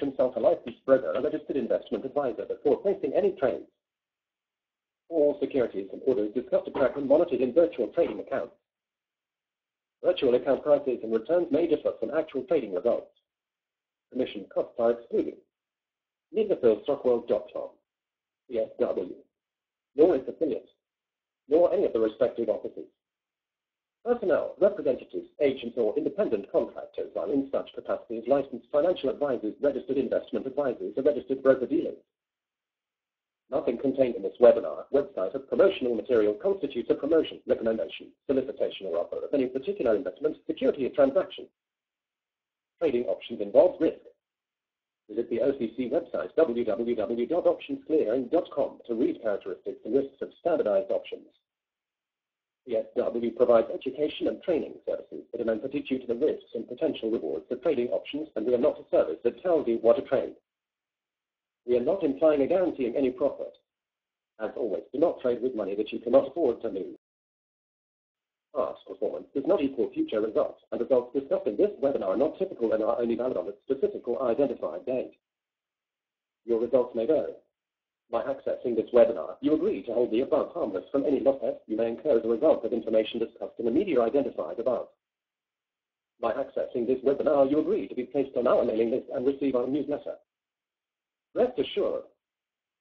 consult a licensed broker or registered investment advisor before placing any trades. All securities and orders discussed are tracked and monitored in virtual trading accounts. Virtual account prices and returns may differ from actual trading results. Commission costs are excluded. Neither PhilStockWorld.com, CSW, nor its affiliates, nor any of the respective offices. Personnel, representatives, agents, or independent contractors are in such capacity as licensed financial advisors, registered investment advisors, or registered broker-dealers. Nothing contained in this webinar, website, or promotional material constitutes a promotion, recommendation, solicitation, or offer of any particular investment, security, or transaction. Trading options involves risk. Visit the OCC website, www.optionsclearing.com, to read characteristics and risks of standardized options. CSW provides education and training services that are meant to teach you to the risks and potential rewards of trading options, and we are not a service that tells you what to trade. We are not implying or guaranteeing any profit. As always, do not trade with money that you cannot afford to lose. Past performance does not equal future results, and results discussed in this webinar are not typical and are only valid on a specific or identified date. Your results may vary. By accessing this webinar, you agree to hold the above harmless from any losses you may incur as a result of information discussed in the media identified above. By accessing this webinar, you agree to be placed on our mailing list and receive our newsletter. Rest assured,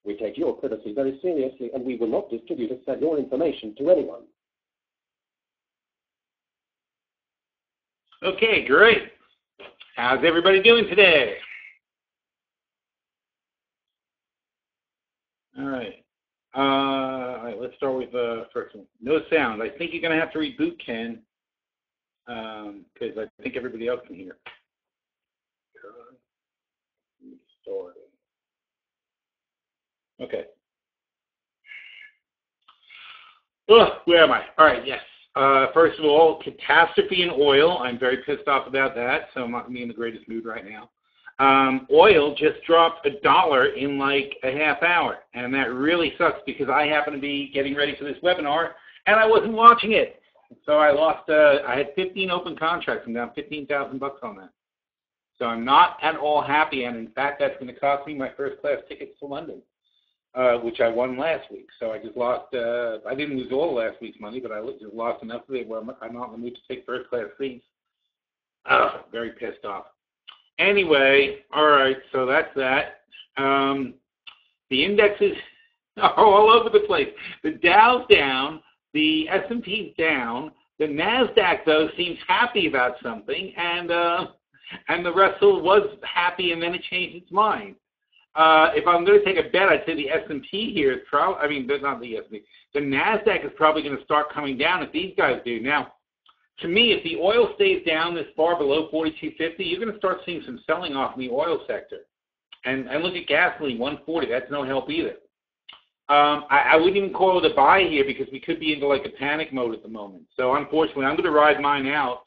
we take your privacy very seriously, and we will not distribute or sell your information to anyone. Okay, great. How's everybody doing today? All right. Let's start with the first one. No sound. I think you're going to have to reboot, Ken, because I think everybody else can hear. Story. Okay. Where am I? All right, yes. First of all, catastrophe in oil. I'm very pissed off about that, so I'm not going to be in the greatest mood right now. Oil just dropped $1 in like a half hour, and that really sucks because I happen to be getting ready for this webinar, and I wasn't watching it. So I lost, I had 15 open contracts. I'm down $15,000 on that. So I'm not at all happy, and in fact, that's going to cost me my first-class tickets to London, which I won last week. So I just lost, I didn't lose all of last week's money, but I just lost enough of it where I'm not in the mood to take first-class seats. Very pissed off. Anyway, all right, so that's that. The indexes are all over the place. The Dow's down, the S&P's down, the NASDAQ, though, seems happy about something, and the Russell was happy, and then it changed its mind. If I'm going to take a bet, I'd say the S&P here is probably, I mean, not the S&P, the NASDAQ is probably going to start coming down if these guys do. Now, to me, if the oil stays down this far below 42.50, you're going to start seeing some selling off in the oil sector. And look at gasoline, 140. That's no help either. I wouldn't even call it a buy here because we could be into like a panic mode at the moment. So unfortunately, I'm going to ride mine out.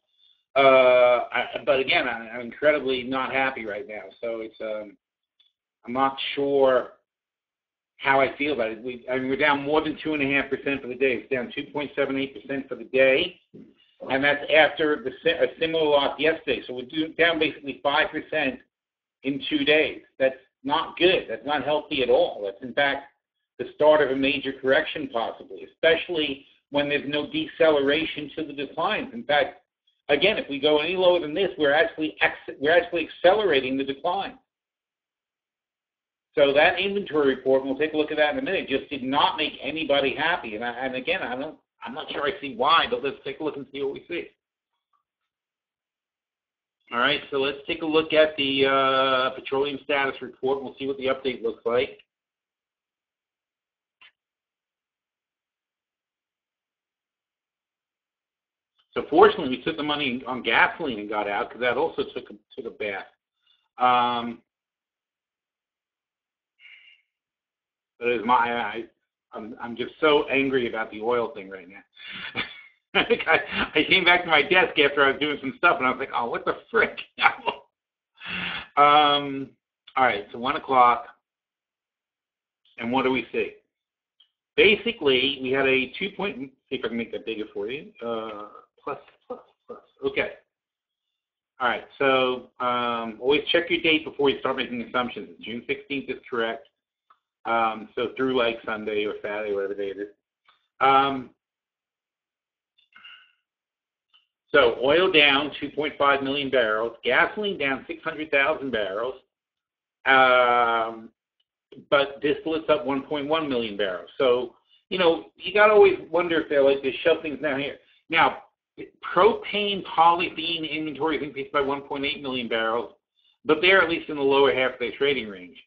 But again, I'm incredibly not happy right now. So it's I'm not sure how I feel about it. We're down more than 2.5% for the day. It's down 2.78% for the day. And that's after a similar loss yesterday. So we're down basically 5% in 2 days. That's not good. That's not healthy at all. That's, in fact, the start of a major correction possibly, especially when there's no deceleration to the declines. In fact, again, if we go any lower than this, we're actually accelerating the decline. So that inventory report, and we'll take a look at that in a minute, just did not make anybody happy. And again, I'm not sure I see why, but let's take a look and see what we see. All right, so let's take a look at the petroleum status report. We'll see what the update looks like. So fortunately, we took the money on gasoline and got out because that also took a bath. But it was I'm just so angry about the oil thing right now. I came back to my desk after I was doing some stuff, and I was like, oh, what the frick? All right, so 1 o'clock, and what do we see? Basically, we had a 2 point, see if I can make that bigger for you, plus. Okay. All right, so always check your date before you start making assumptions. June 16th is correct. So through like Sunday or Saturday, whatever day it is. So oil down 2.5 million barrels, gasoline down 600,000 barrels, but distillates up 1.1 million barrels. So, you know, you got to always wonder if they're like they shove things down here. Now, propane polyethylene inventories increased by 1.8 million barrels, but they're at least in the lower half of their trading range.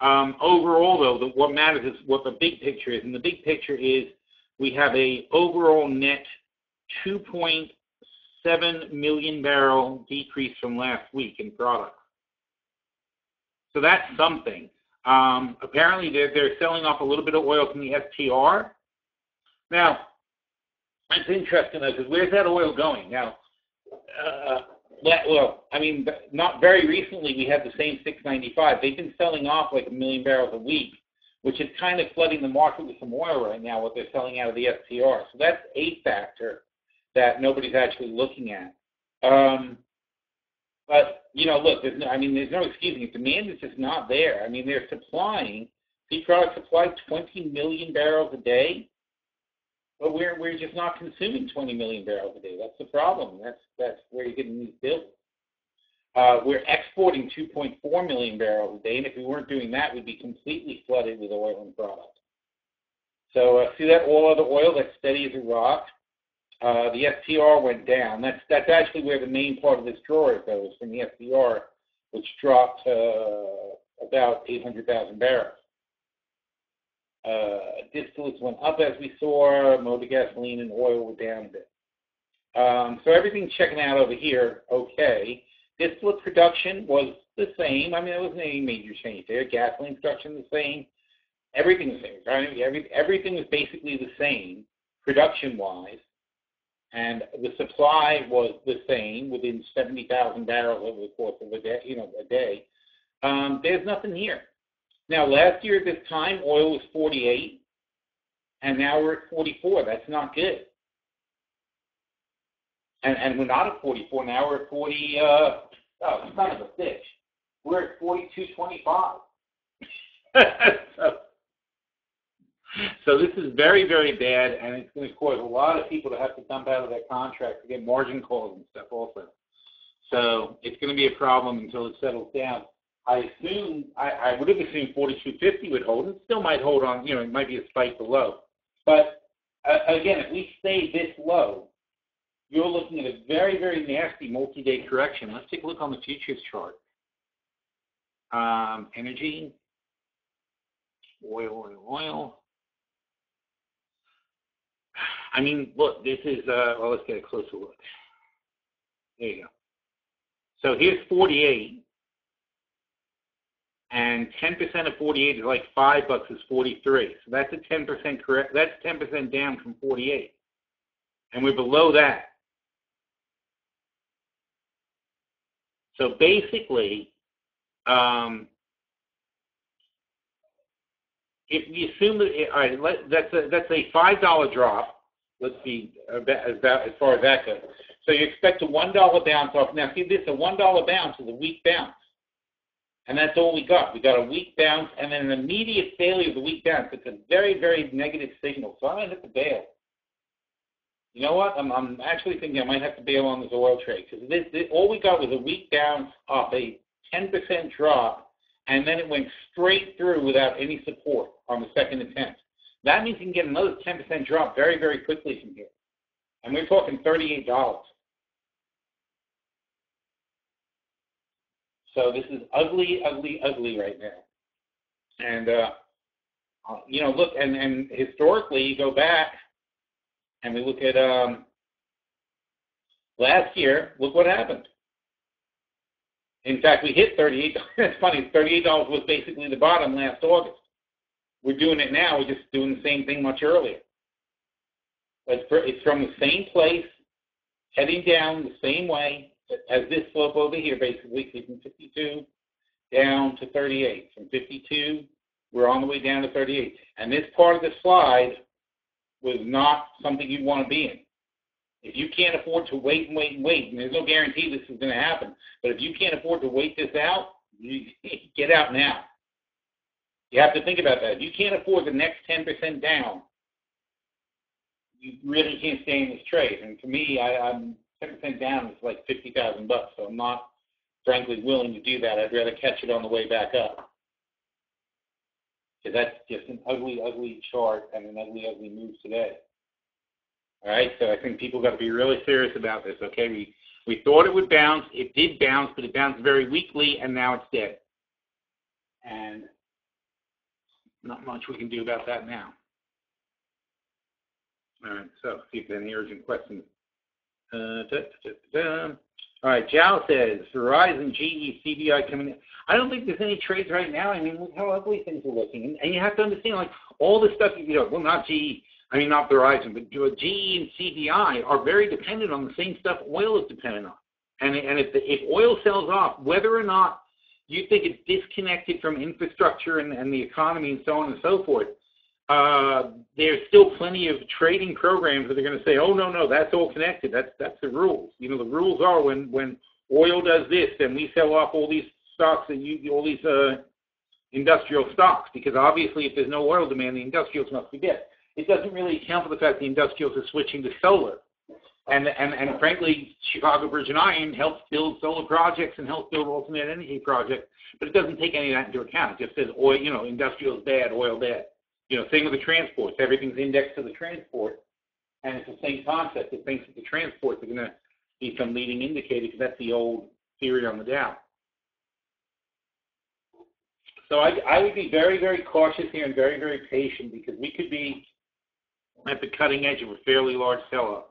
Overall, though, what matters is what the big picture is, and the big picture is we have a overall net 2.7 million barrel decrease from last week in products. So that's something. Apparently, they're selling off a little bit of oil from the STR. Now, it's interesting, though, because where's that oil going? Now, well, I mean, not very recently we had the same 695. They've been selling off like 1 million barrels a week, which is kind of flooding the market with some oil right now, what they're selling out of the STR. So that's a factor that nobody's actually looking at. But, you know, look, there's no excusing it. Demand is just not there. I mean, they're supplying, these products supply 20 million barrels a day, but we're just not consuming 20 million barrels a day. That's the problem. That's where you're getting these bills. We're exporting 2.4 million barrels a day, and if we weren't doing that, we'd be completely flooded with oil and product. So see that all other oil that's steady as a rock? The STR went down. That's actually where the main part of this drawer goes, from the STR, which dropped about 800,000 barrels. Distillates went up as we saw. Motor gasoline and oil were down a bit. So everything's checking out over here okay. Distillate production was the same. I mean, there wasn't any major change there. Gasoline production the same. Everything was the same. Right? Everything was basically the same production-wise. And the supply was the same, within 70,000 barrels over the course of a day. There's nothing here. Now, last year at this time, oil was 48, and now we're at 44. That's not good. And we're not at 44 now. We're at 40. It's kind of a fish. We're at 42.25. So this is very, very bad, and it's going to cause a lot of people to have to dump out of their contract to get margin calls and stuff also. So it's going to be a problem until it settles down. I would have assumed 42.50 would hold. It still might hold on. You know, it might be a spike below. But again, if we stay this low, you're looking at a very, very nasty multi-day correction. Let's take a look on the futures chart. Energy, oil. I mean, look, this is, well, let's get a closer look. There you go. So here's 48, and 10% of 48 is like $5 is 43. So that's a 10% correct. That's 10% down from 48, and we're below that. So basically, if you assume that, all right, that's a $5 drop. Let's see as far as that goes. So you expect a $1 bounce off. Now, see this, a $1 bounce is a weak bounce. And that's all we got. We got a weak bounce and then an immediate failure of the weak bounce. It's a very, very negative signal. So I'm going to have to bail. You know what? I'm actually thinking I might have to bail on this oil trade. Because all we got was a weak bounce off a 10% drop, and then it went straight through without any support on the second attempt. That means you can get another 10% drop very, very quickly from here. And we're talking $38. So this is ugly, ugly, ugly right now. And, you know, look, and historically, you go back and we look at last year, look what happened. In fact, we hit $38. It's funny, $38 was basically the bottom last August. We're doing it now. We're just doing the same thing much earlier. It's from the same place, heading down the same way as this slope over here, basically, from 52 down to 38. From 52, we're on the way down to 38. And this part of the slide was not something you'd want to be in. If you can't afford to wait and wait and wait, and there's no guarantee this is going to happen, but if you can't afford to wait this out, you get out now. You have to think about that. If you can't afford the next 10% down, you really can't stay in this trade. And for me, I'm 10% down is like $50,000, so I'm not, frankly, willing to do that. I'd rather catch it on the way back up. Because that's just an ugly, ugly chart and an ugly, ugly move today. All right, so I think people got to be really serious about this, okay? We thought it would bounce. It did bounce, but it bounced very weakly, and now it's dead. And not much we can do about that now. All right, so see if there's any urgent questions. All right, Jao says, Verizon, GE, CBI coming in. I don't think there's any trades right now. I mean, look how ugly things are looking. And you have to understand, like, all the stuff, well, not GE, I mean, not Verizon, but GE and CBI are very dependent on the same stuff oil is dependent on. And if oil sells off, whether or not you think it's disconnected from infrastructure and the economy and so on and so forth, there's still plenty of trading programs that are going to say, oh, no, that's all connected. That's the rules. The rules are when oil does this, then we sell off all these stocks, all these industrial stocks, because obviously if there's no oil demand, the industrials must be dead. It doesn't really account for the fact the industrials are switching to solar. And frankly, Chicago Bridge and Iron helps build solar projects and helps build alternate energy projects, but it doesn't take any of that into account. It just says oil, industrial is bad, oil bad. Same with the transports. Everything's indexed to the transport, and it's the same concept. It thinks that the transports are going to be some leading indicator, because that's the old theory on the Dow. So I would be very, very cautious here and very, very patient, because we could be at the cutting edge of a fairly large sell-off.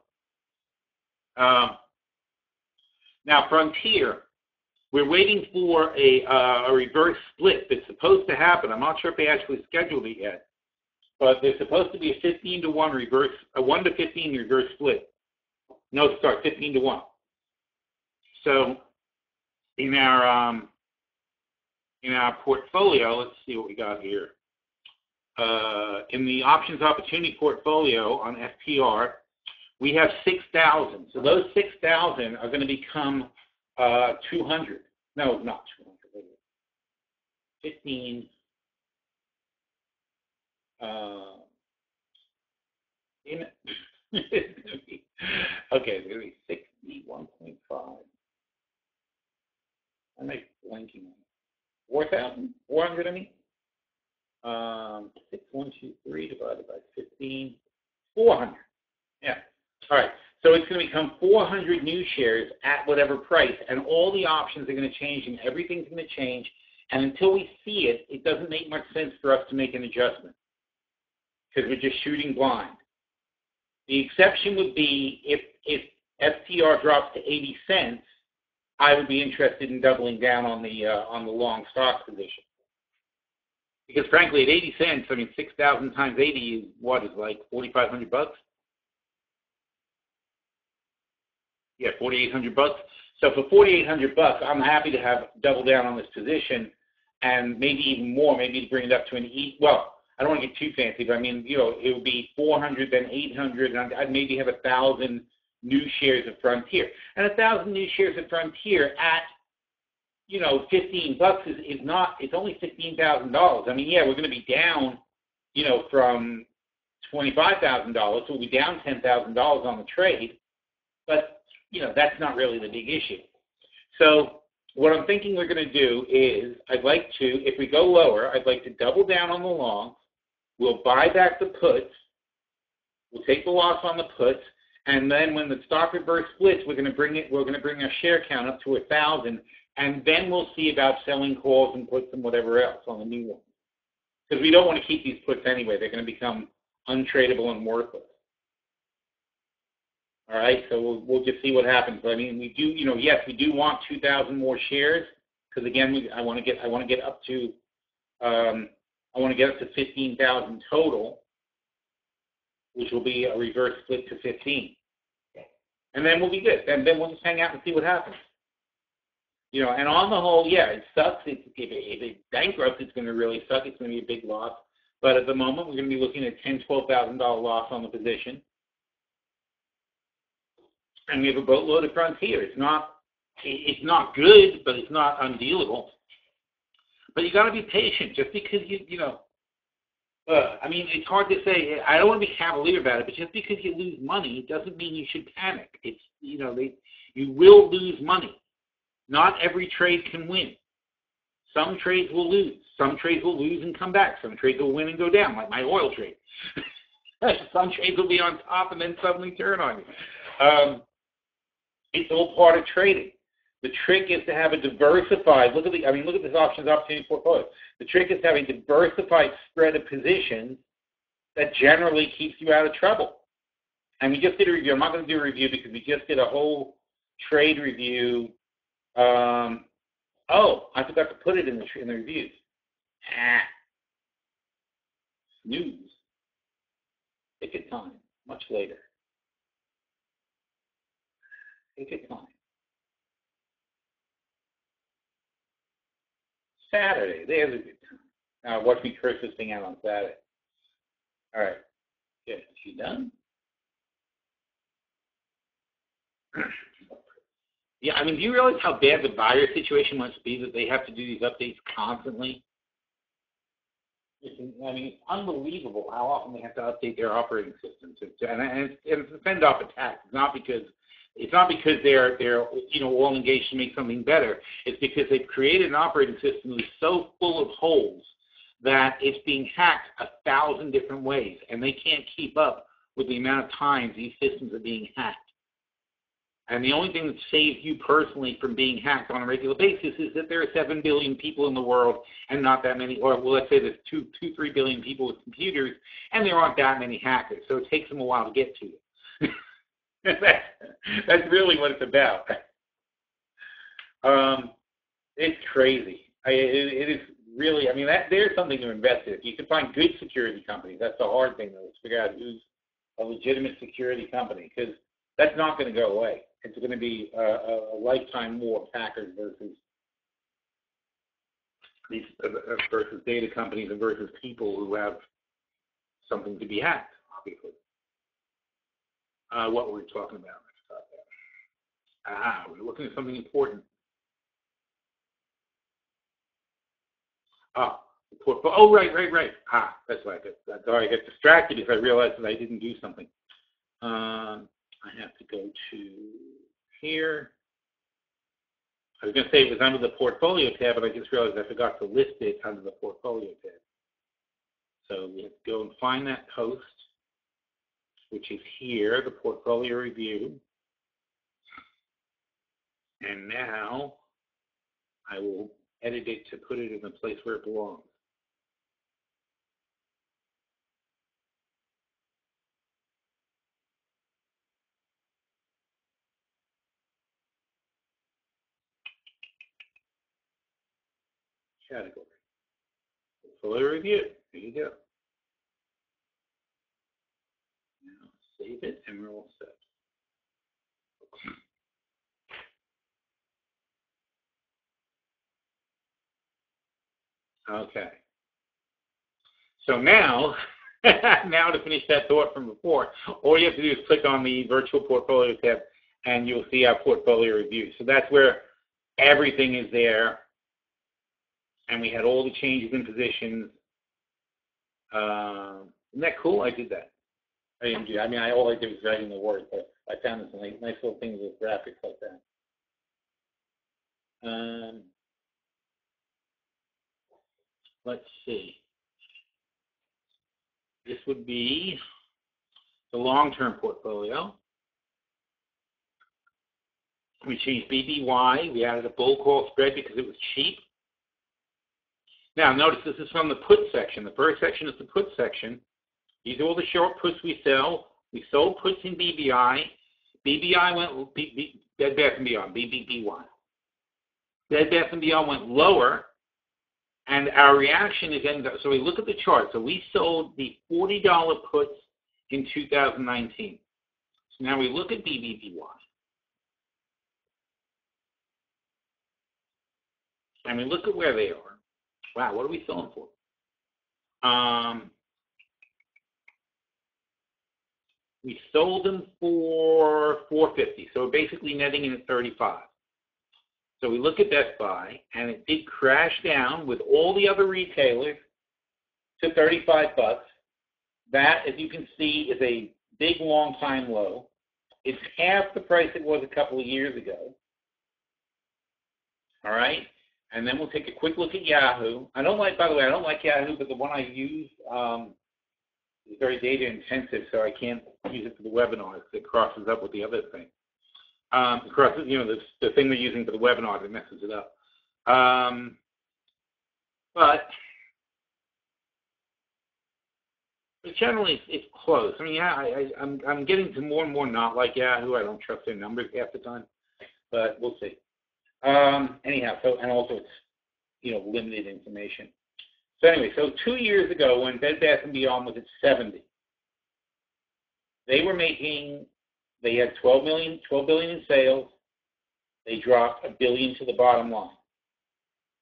Now, Frontier, we're waiting for a reverse split that's supposed to happen. I'm not sure if they actually scheduled it yet, but there's supposed to be a 15-to-1 reverse, a 1-to-15 reverse split. No, sorry, 15-to-1. So in our portfolio, let's see what we got here. In the options opportunity portfolio on FPR, we have 6,000. So those 6,000 are going to become 200. No, not 200. 15. Okay, it's going to be 61.5. I make blanking. 4,400, I mean. 6,123 divided by 15. 400. Yeah. All right. So it's going to become 400 new shares at whatever price, and all the options are going to change, and everything's going to change. And until we see it, it doesn't make much sense for us to make an adjustment, because we're just shooting blind. The exception would be if FTR drops to 80 cents, I would be interested in doubling down on the long stock position. Because frankly, at 80 cents, I mean, 6,000 times 80 is what, is like $4,500? Yeah, $4,800. So for $4,800, I'm happy to have double down on this position, and maybe even more, maybe to bring it up to an E. Well, I don't want to get too fancy, but I mean, it would be 400, then 800, and I'd maybe have 1,000 new shares of Frontier. And 1,000 new shares of Frontier at, $15 is not, it's only $15,000. I mean, yeah, we're going to be down, from $25,000, so we'll be down $10,000 on the trade, but, that's not really the big issue. So what I'm thinking we're going to do is, I'd like to, if we go lower, I'd like to double down on the long. We'll buy back the puts. We'll take the loss on the puts, and then when the stock reverse splits, we're going to bring our share count up to 1,000, and then we'll see about selling calls and puts and whatever else on the new one. Because we don't want to keep these puts anyway. They're going to become untradeable and worthless. All right, so we'll just see what happens. But I mean, we do, yes, we do want 2,000 more shares, because again, I want to get up to 15,000 total, which will be a reverse split to 15, and then we'll be good. And then we'll just hang out and see what happens. And on the whole, yeah, it sucks. If it bankrupts, it's going to really suck. It's going to be a big loss. But at the moment, we're going to be looking at $10,000, $12,000 loss on the position. and we have a boatload of funds here. It's not good, but it's not undealable. But you got to be patient. Just because I mean, it's hard to say. I don't want to be cavalier about it, but just because you lose money doesn't mean you should panic. It's you will lose money. Not every trade can win. Some trades will lose. Some trades will lose and come back. Some trades will win and go down, like my oil trade. Some trades will be on top and then suddenly turn on you. It's all part of trading. The trick is to have a diversified, look at this options opportunity portfolio. The trick is to have a diversified spread of positions that generally keeps you out of trouble. And we just did a review. I'm not going to do a review because we just did a whole trade review. I forgot to put it in the reviews. News. Take your time. Much later. Take your time. Saturday. There's a good time. Now watch me curse this thing out on Saturday. All right. Good. She done? Yeah, I mean, do you realize how bad the buyer situation must be that they have to do these updates constantly? I mean, it's unbelievable how often they have to update their operating system and it's to fend off attacks. It's not because they're all engaged to make something better. It's because they've created an operating system that's so full of holes that it's being hacked 1,000 different ways, and they can't keep up with the amount of times these systems are being hacked. And the only thing that saves you personally from being hacked on a regular basis is that there are 7 billion people in the world and not that many, or well, let's say there's 3 billion people with computers, and there aren't that many hackers. So it takes them a while to get to you. That's really what it's about. It's crazy. It is really, I mean, there's something to invest in. If you can find good security companies, that's the hard thing, though, is figure out who's a legitimate security company, because that's not going to go away. It's going to be a lifetime war of hackers versus data companies and versus people who have something to be hacked, obviously. What were we talking about? We're looking at something important. Right. That's why I got distracted because I realized that I didn't do something. I have to go to here. I was going to say it was under the portfolio tab, but I just realized I forgot to list it under the portfolio tab. So we have to go and find that post, which is here, the portfolio review. And now I will edit it to put it in the place where it belongs. Category. Portfolio review. There you go. Now save it and we're all set. Okay. So now, now to finish that thought from before, all you have to do is click on the virtual portfolio tab and you'll see our portfolio review. So that's where everything is there. And we had all the changes in positions. Isn't that cool? I did that. I didn't do. I mean, all I did was writing the words, but I found this nice little things with graphics like that. Let's see. This would be the long-term portfolio. We changed BBY. We added a bull call spread because it was cheap. Now, notice this is from the put section. The first section is the put section. These are all the short puts we sell. We sold puts in BBI. BBI went, Bed Bath & Beyond, BBBY. Bed Bath & Beyond went lower, and our reaction is, so we look at the chart. So we sold the $40 puts in 2019. So now we look at BBBY. And we look at where they are. Wow, what are we selling for? We sold them for $4.50, so we're basically netting in at 35. So we look at Best Buy, and it did crash down with all the other retailers to $35. That, as you can see, is a big, long time low. It's half the price it was a couple of years ago. All right? And then we'll take a quick look at Yahoo. By the way, I don't like Yahoo, but the one I use is very data intensive, so I can't use it for the webinars. It crosses up with the other thing. The thing we're using for the webinar that messes it up. But generally, it's close. I mean, I'm getting to more and more not like Yahoo. I don't trust their numbers half the time, but we'll see. Anyhow, and also it's limited information. So anyway, so 2 years ago when Bed Bath & Beyond was at 70, they had $12 billion in sales. They dropped $1 billion to the bottom line.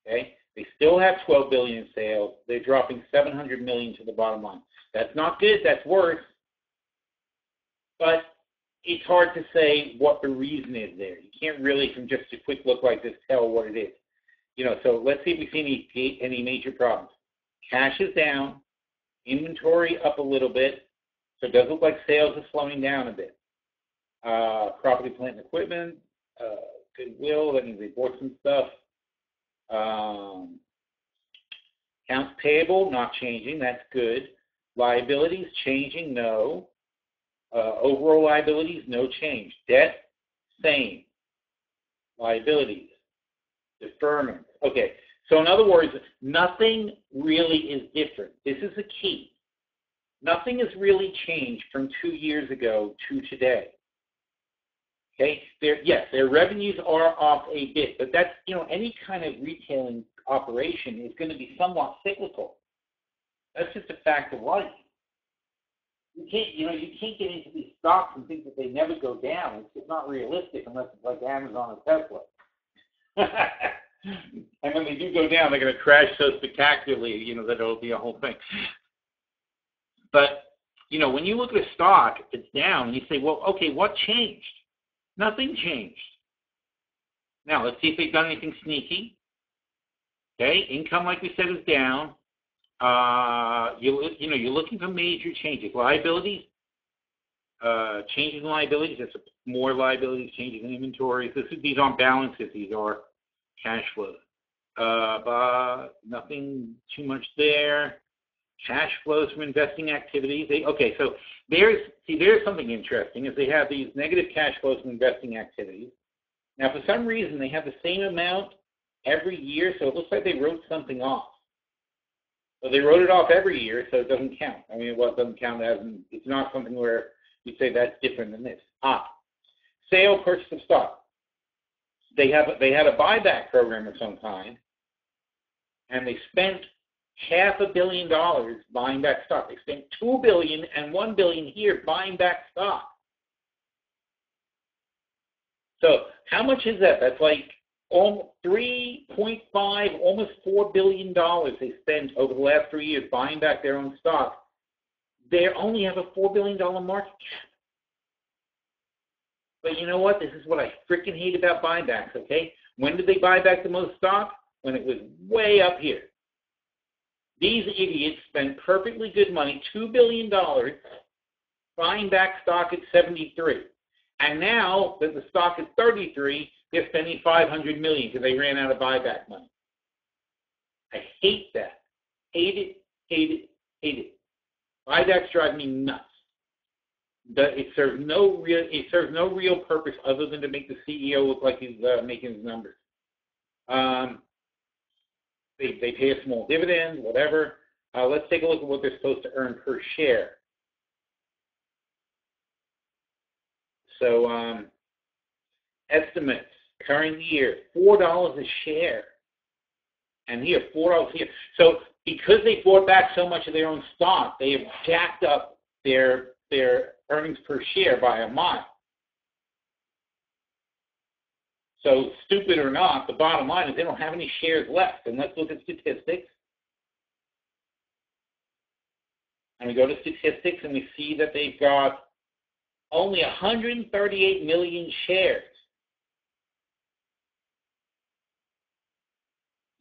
Okay, they still have $12 billion in sales. They're dropping $700 million to the bottom line. That's not good. That's worse. But it's hard to say what the reason is there. You can't really, from just a quick look like this, tell what it is. So let's see if we see any major problems. Cash is down. Inventory up a little bit. So it does look like sales are slowing down a bit. Property, plant, and equipment, goodwill, that means they bought some stuff. Accounts payable, not changing, that's good. Liabilities, changing, no. Overall liabilities, no change. Debt, same. Liabilities, deferment. Okay, so in other words, nothing really is different. This is the key. Nothing has really changed from 2 years ago to today. Okay, their revenues are off a bit, but that's, any kind of retailing operation is going to be somewhat cyclical. That's just a fact of life. You can't get into these stocks and think that they never go down. It's just not realistic unless it's like Amazon or Tesla. And when they do go down, they're going to crash so spectacularly, that it'll be a whole thing. But, when you look at a stock, it's down, and you say, well, okay, what changed? Nothing changed. Now, let's see if they've done anything sneaky. Okay, income, like we said, is down. You're looking for major changes. Liabilities, changes in liabilities. There's more liabilities, changes in inventories. These aren't balances. These are cash flows. But nothing too much there. Cash flows from investing activities. So there's something interesting is they have these negative cash flows from investing activities. Now, for some reason, they have the same amount every year, so it looks like they wrote something off. So they wrote it off every year, so it doesn't count. I mean, it doesn't count as, it's not something where you say that's different than this. Sale, purchase of stock. They had a buyback program of some kind, and they spent $500 million buying back stock. They spent $2 billion and $1 billion here buying back stock. So how much is that? That's like almost 3.5, almost $4 billion they spent over the last 3 years buying back their own stock. They only have a $4 billion market cap. But you know what? This is what I freaking hate about buybacks, okay? When did they buy back the most stock? When it was way up here. These idiots spent perfectly good money, $2 billion, buying back stock at 73. And now that the stock is 33, they're spending $500 million because they ran out of buyback money. I hate that. Hate it, hate it, hate it. Buybacks drive me nuts. It serves no real purpose other than to make the CEO look like he's making his numbers. They pay a small dividend, whatever. Let's take a look at what they're supposed to earn per share. So estimates, current year, $4 a share. And here, $4 here. So because they bought back so much of their own stock, they have jacked up their earnings per share by a mile. So stupid or not, the bottom line is they don't have any shares left. And let's look at statistics. And we go to statistics and we see that they've got only 138 million shares.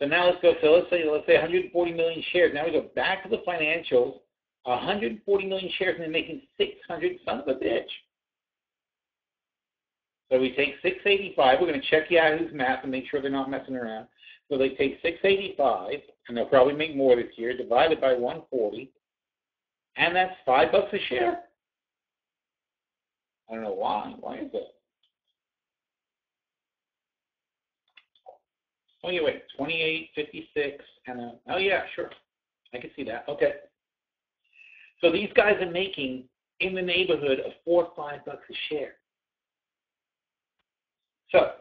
So now let's go. So let's say 140 million shares. Now we go back to the financials. 140 million shares, and they're making 600. Son of a bitch. So we take 685. We're going to check Yahoo's math and make sure they're not messing around. So they take 685, and they'll probably make more this year, divided by 140, and that's $5 a share. I don't know why. Why is that? Oh, yeah, wait, 28.56, and oh, yeah, sure. I can see that. Okay. So these guys are making in the neighborhood of $4 or $5 a share. So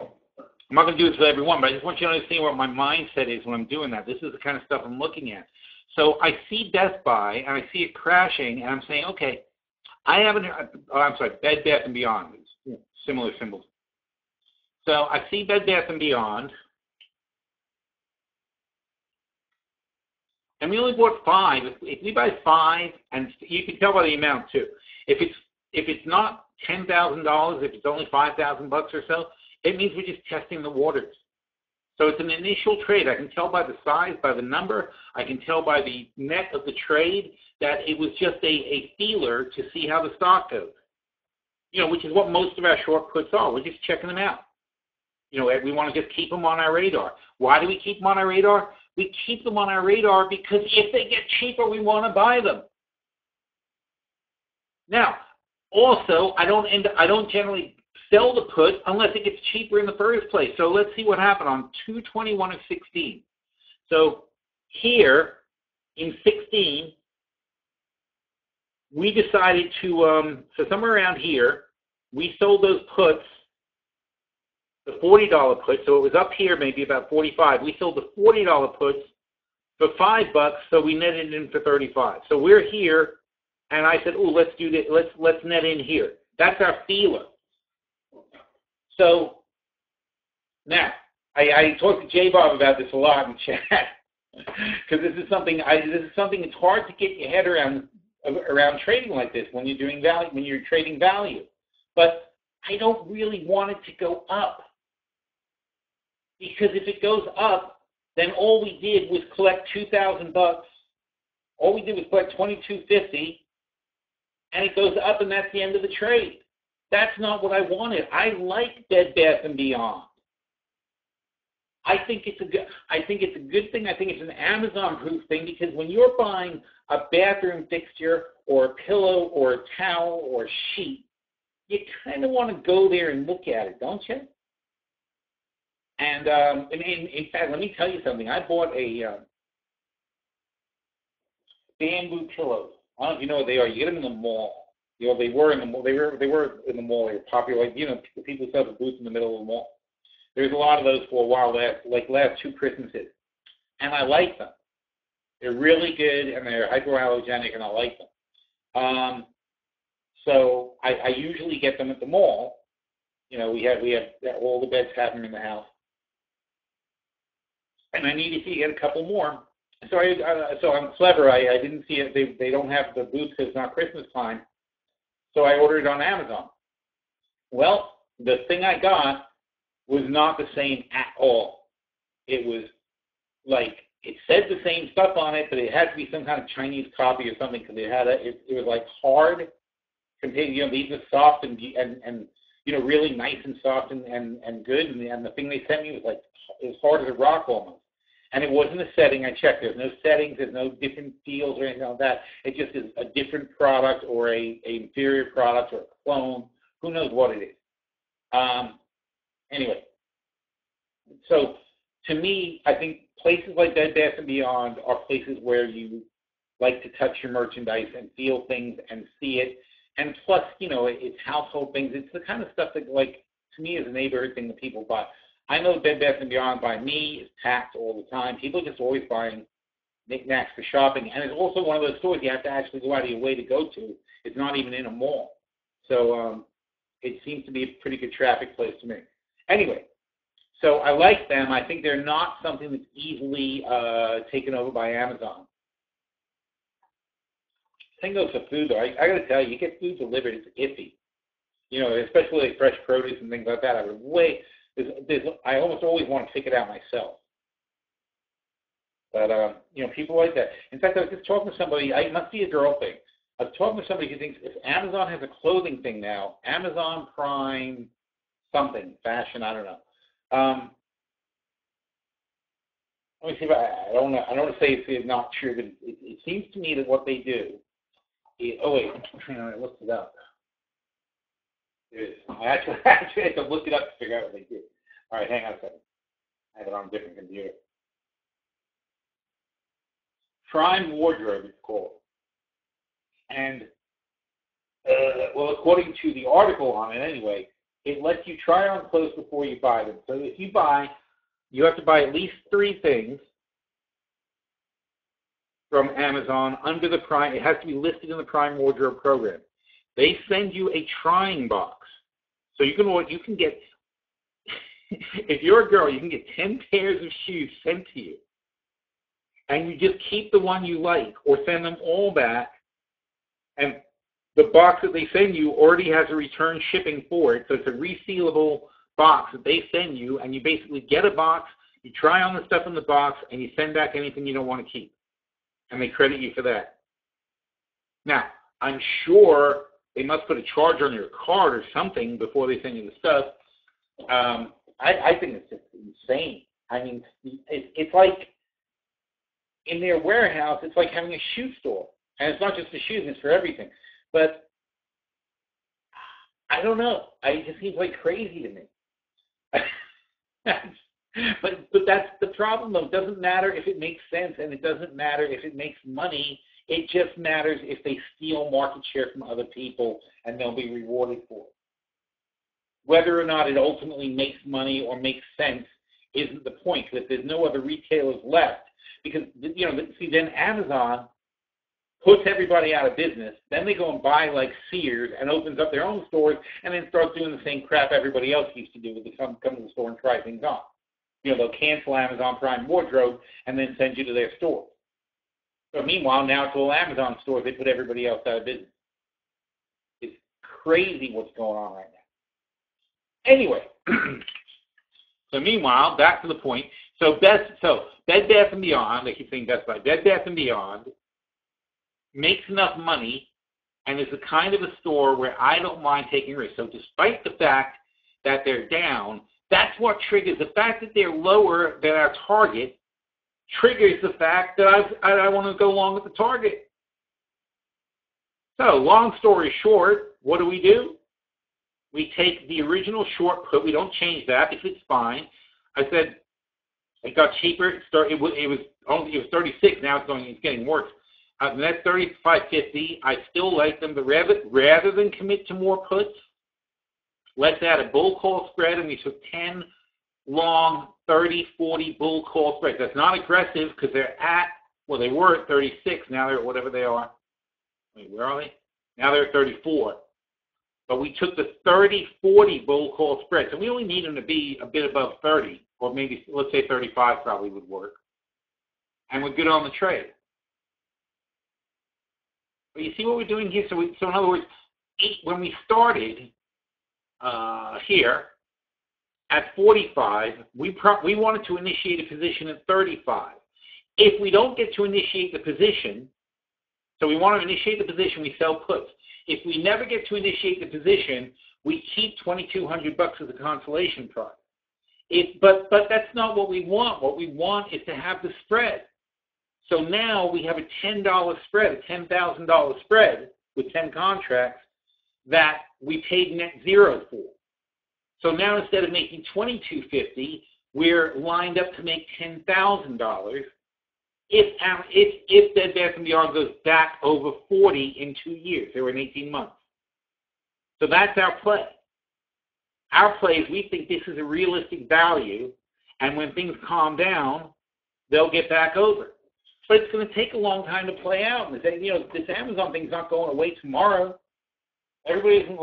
I'm not going to do this with everyone, but I just want you to understand what my mindset is when I'm doing that. This is the kind of stuff I'm looking at. So I see Best Buy, and I see it crashing, and I'm saying, okay, Bed Bath & Beyond, similar symbols. So I see Bed Bath & Beyond, and we only bought 5. If we buy 5, and you can tell by the amount too. If it's not $10,000, if it's only $5,000 or so, it means we're just testing the waters. So it's an initial trade. I can tell by the size, by the number. I can tell by the net of the trade that it was just a feeler to see how the stock goes. Which is what most of our short puts are. We're just checking them out. We want to just keep them on our radar. Why do we keep them on our radar? We keep them on our radar because if they get cheaper, we want to buy them. Now, also, I don't generally sell the put unless it gets cheaper in the first place. So let's see what happened on 2/21 of 16. So here in 16, we decided to so somewhere around here, we sold those puts, the $40 put. So it was up here maybe about 45. We sold the $40 puts for $5, so we netted in for 35. So we're here. And I said, "Oh, let's do this. Let's net in here." That's our feeler. So now I talked to J Bob about this a lot in chat because this is something it's hard to get your head around trading like this when you're doing value, when you're trading value. But I don't really want it to go up because if it goes up, then all we did was collect $2,000. All we did was collect $22.50. And it goes up, and that's the end of the trade. That's not what I wanted. I like Bed Bath & Beyond. I think it's a good thing. I think it's an Amazon-proof thing because when you're buying a bathroom fixture or a pillow or a towel or a sheet, you kind of want to go there and look at it, don't you? And in fact, let me tell you something. I bought a bamboo pillow. I don't know if you know what they are. You get them in the mall. They were in the mall. They were in the mall. They were popular. The people sell the booths in the middle of the mall. There's a lot of those for a while, last 2 Christmases. And I like them. They're really good, and they're hypoallergenic, and I like them. So I usually get them at the mall. We have all the beds have them in the house. And I needed to get a couple more. So I'm clever. I didn't see it. They don't have the booths because it's not Christmas time. So I ordered it on Amazon. Well, the thing I got was not the same at all. It was like it said the same stuff on it, but it had to be some kind of Chinese copy or something because it was like hard. Compared, these are soft and really nice and soft and good. And the thing they sent me was like as hard as a rock almost. And it wasn't a setting. I checked. There's no settings. There's no different feels or anything like that. It just is a different product or a inferior product or a clone. Who knows what it is? Anyway, so to me, I think places like Bed Bath & Beyond are places where you like to touch your merchandise and feel things and see it. And plus, it's household things. It's the kind of stuff that, to me, is a neighborhood thing that people buy. I know Bed Bath & Beyond by me is packed all the time. People are just always buying knickknacks for shopping. And it's also one of those stores you have to actually go out of your way to go to. It's not even in a mall. So it seems to be a pretty good traffic place to me. Anyway, so I like them. I think they're not something that's easily taken over by Amazon. Same goes for food, though. I got to tell you, you get food delivered, it's iffy. You know, especially like fresh produce and things like that. I almost always want to pick it out myself. But, you know, people like that. In fact, I was just talking to somebody, it must be a girl thing. I was talking to somebody who thinks if Amazon has a clothing thing now, Amazon Prime something, fashion, I don't know. Let me see if I don't know. I don't want to say it's not true, but it seems to me that what they do oh, wait, I looked it up. I actually had to look it up to figure out what they do. All right, hang on a second. I have it on a different computer. Prime Wardrobe, it's called. And, well, according to the article on it anyway, it lets you try on clothes before you buy them. So if you buy, you have to buy at least 3 things from Amazon under the Prime. It has to be listed in the Prime Wardrobe program. They send you a trying box. So you can get, if you're a girl, you can get 10 pairs of shoes sent to you. And you just keep the one you like or send them all back. And the box that they send you already has a return shipping for it. So it's a resealable box that they send you. And you basically get a box, you try on the stuff in the box, and you send back anything you don't want to keep. And they credit you for that. Now, I'm sure they must put a charge on your card or something before they send you the stuff. I think it's just insane. I mean, it's like in their warehouse, it's like having a shoe store. And it's not just for shoes, it's for everything. But I don't know. It just seems like crazy to me. But that's the problem, though. It doesn't matter if it makes sense, and it doesn't matter if it makes money. It just matters if they steal market share from other people, and they'll be rewarded for it. Whether or not it ultimately makes money or makes sense isn't the point, because there's no other retailers left. Because, you know, see, then Amazon puts everybody out of business. Then they go and buy, like, Sears and opens up their own stores and then starts doing the same crap everybody else used to do with come to the store and try things on. You know, they'll cancel Amazon Prime Wardrobe and then send you to their store. So meanwhile, now it's all Amazon stores. They put everybody else out of business. It's crazy what's going on right now. Anyway, so meanwhile, back to the point. So Bed Bath & Beyond, they keep saying Best Buy, Bed Bath & Beyond makes enough money and is the kind of a store where I don't mind taking risks. So despite the fact that they're down, that's what triggers the fact that they're lower than our target triggers the fact that I want to go along with the target. So long story short, what do? We take the original short put. We don't change that because it's fine. I said it got cheaper. It was 36. Now it's getting worse. And that's 35.50. I still like them, but rather than commit to more puts, let's add a bull call spread, and we took 10 long 30-40 bull call spreads. That's not aggressive because they were at 36. Now they're at whatever they are. Wait, where are they? Now they're at 34. But we took the 30-40 bull call spread. So we only need them to be a bit above 30, or maybe, let's say 35 probably would work. And we're good on the trade. But you see what we're doing here? So in other words, when we started here at 45, we wanted to initiate a position at 35. If we don't get to initiate the position, so we want to initiate the position, we sell puts. If we never get to initiate the position, we keep $2,200 as a consolation prize. But that's not what we want. What we want is to have the spread. So now we have a $10 spread, a $10,000 spread with 10 contracts that we paid net zero for. So now instead of making $2,250, we're lined up to make $10,000 if Bed Bath & Beyond goes back over 40 in 2 years. They were in 18 months. So that's our play. Our play is we think this is a realistic value, and when things calm down, they'll get back over. But it's going to take a long time to play out. And this Amazon thing's not going away tomorrow. Everybody doesn't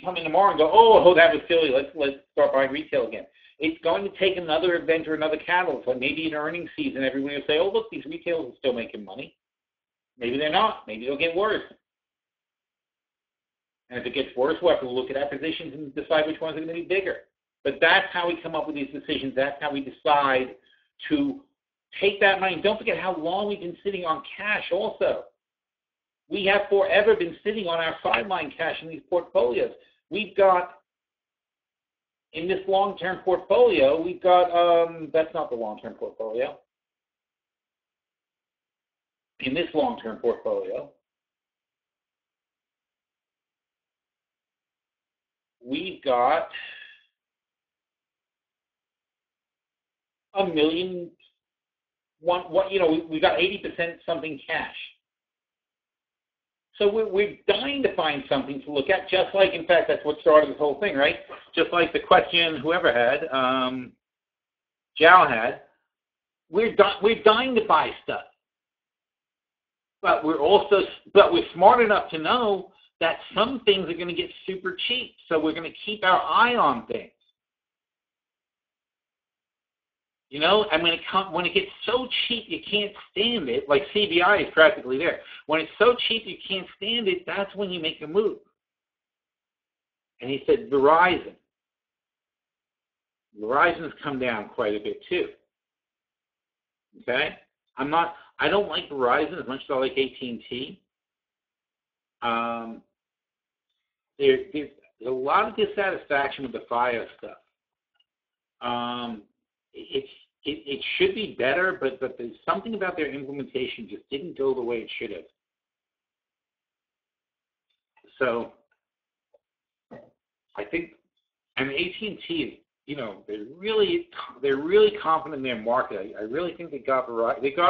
come in tomorrow and go, oh, that was silly. Let's start buying retail again. It's going to take another event or another catalyst. Like maybe in earnings season, everybody will say, oh, look, these retailers are still making money. Maybe they're not. Maybe they'll get worse. And if it gets worse, we'll have to look at our positions and decide which ones are going to be bigger. But that's how we come up with these decisions. That's how we decide to take that money. Don't forget how long we've been sitting on cash also. We have forever been sitting on our sideline cash in these portfolios. We've got, in this long-term portfolio, we've got, that's not the long-term portfolio. In this long-term portfolio, we've got $1 million. We got 80% something cash. So we're dying to find something to look at, just like, in fact, that's what started this whole thing, right? Just like the question whoever had, Jal had, we're dying to buy stuff. But we're smart enough to know that some things are going to get super cheap. So we're going to keep our eye on things. You know, and when it gets so cheap you can't stand it, like CBI is practically there. When it's so cheap you can't stand it, that's when you make a move. And he said Verizon. Verizon's come down quite a bit too. Okay? I don't like Verizon as much as I like AT&T. There's a lot of dissatisfaction with the FiOS stuff. It should be better, but there's something about their implementation just didn't go the way it should have. So I think, and AT&T is, you know, they're really confident in their market. I really think they got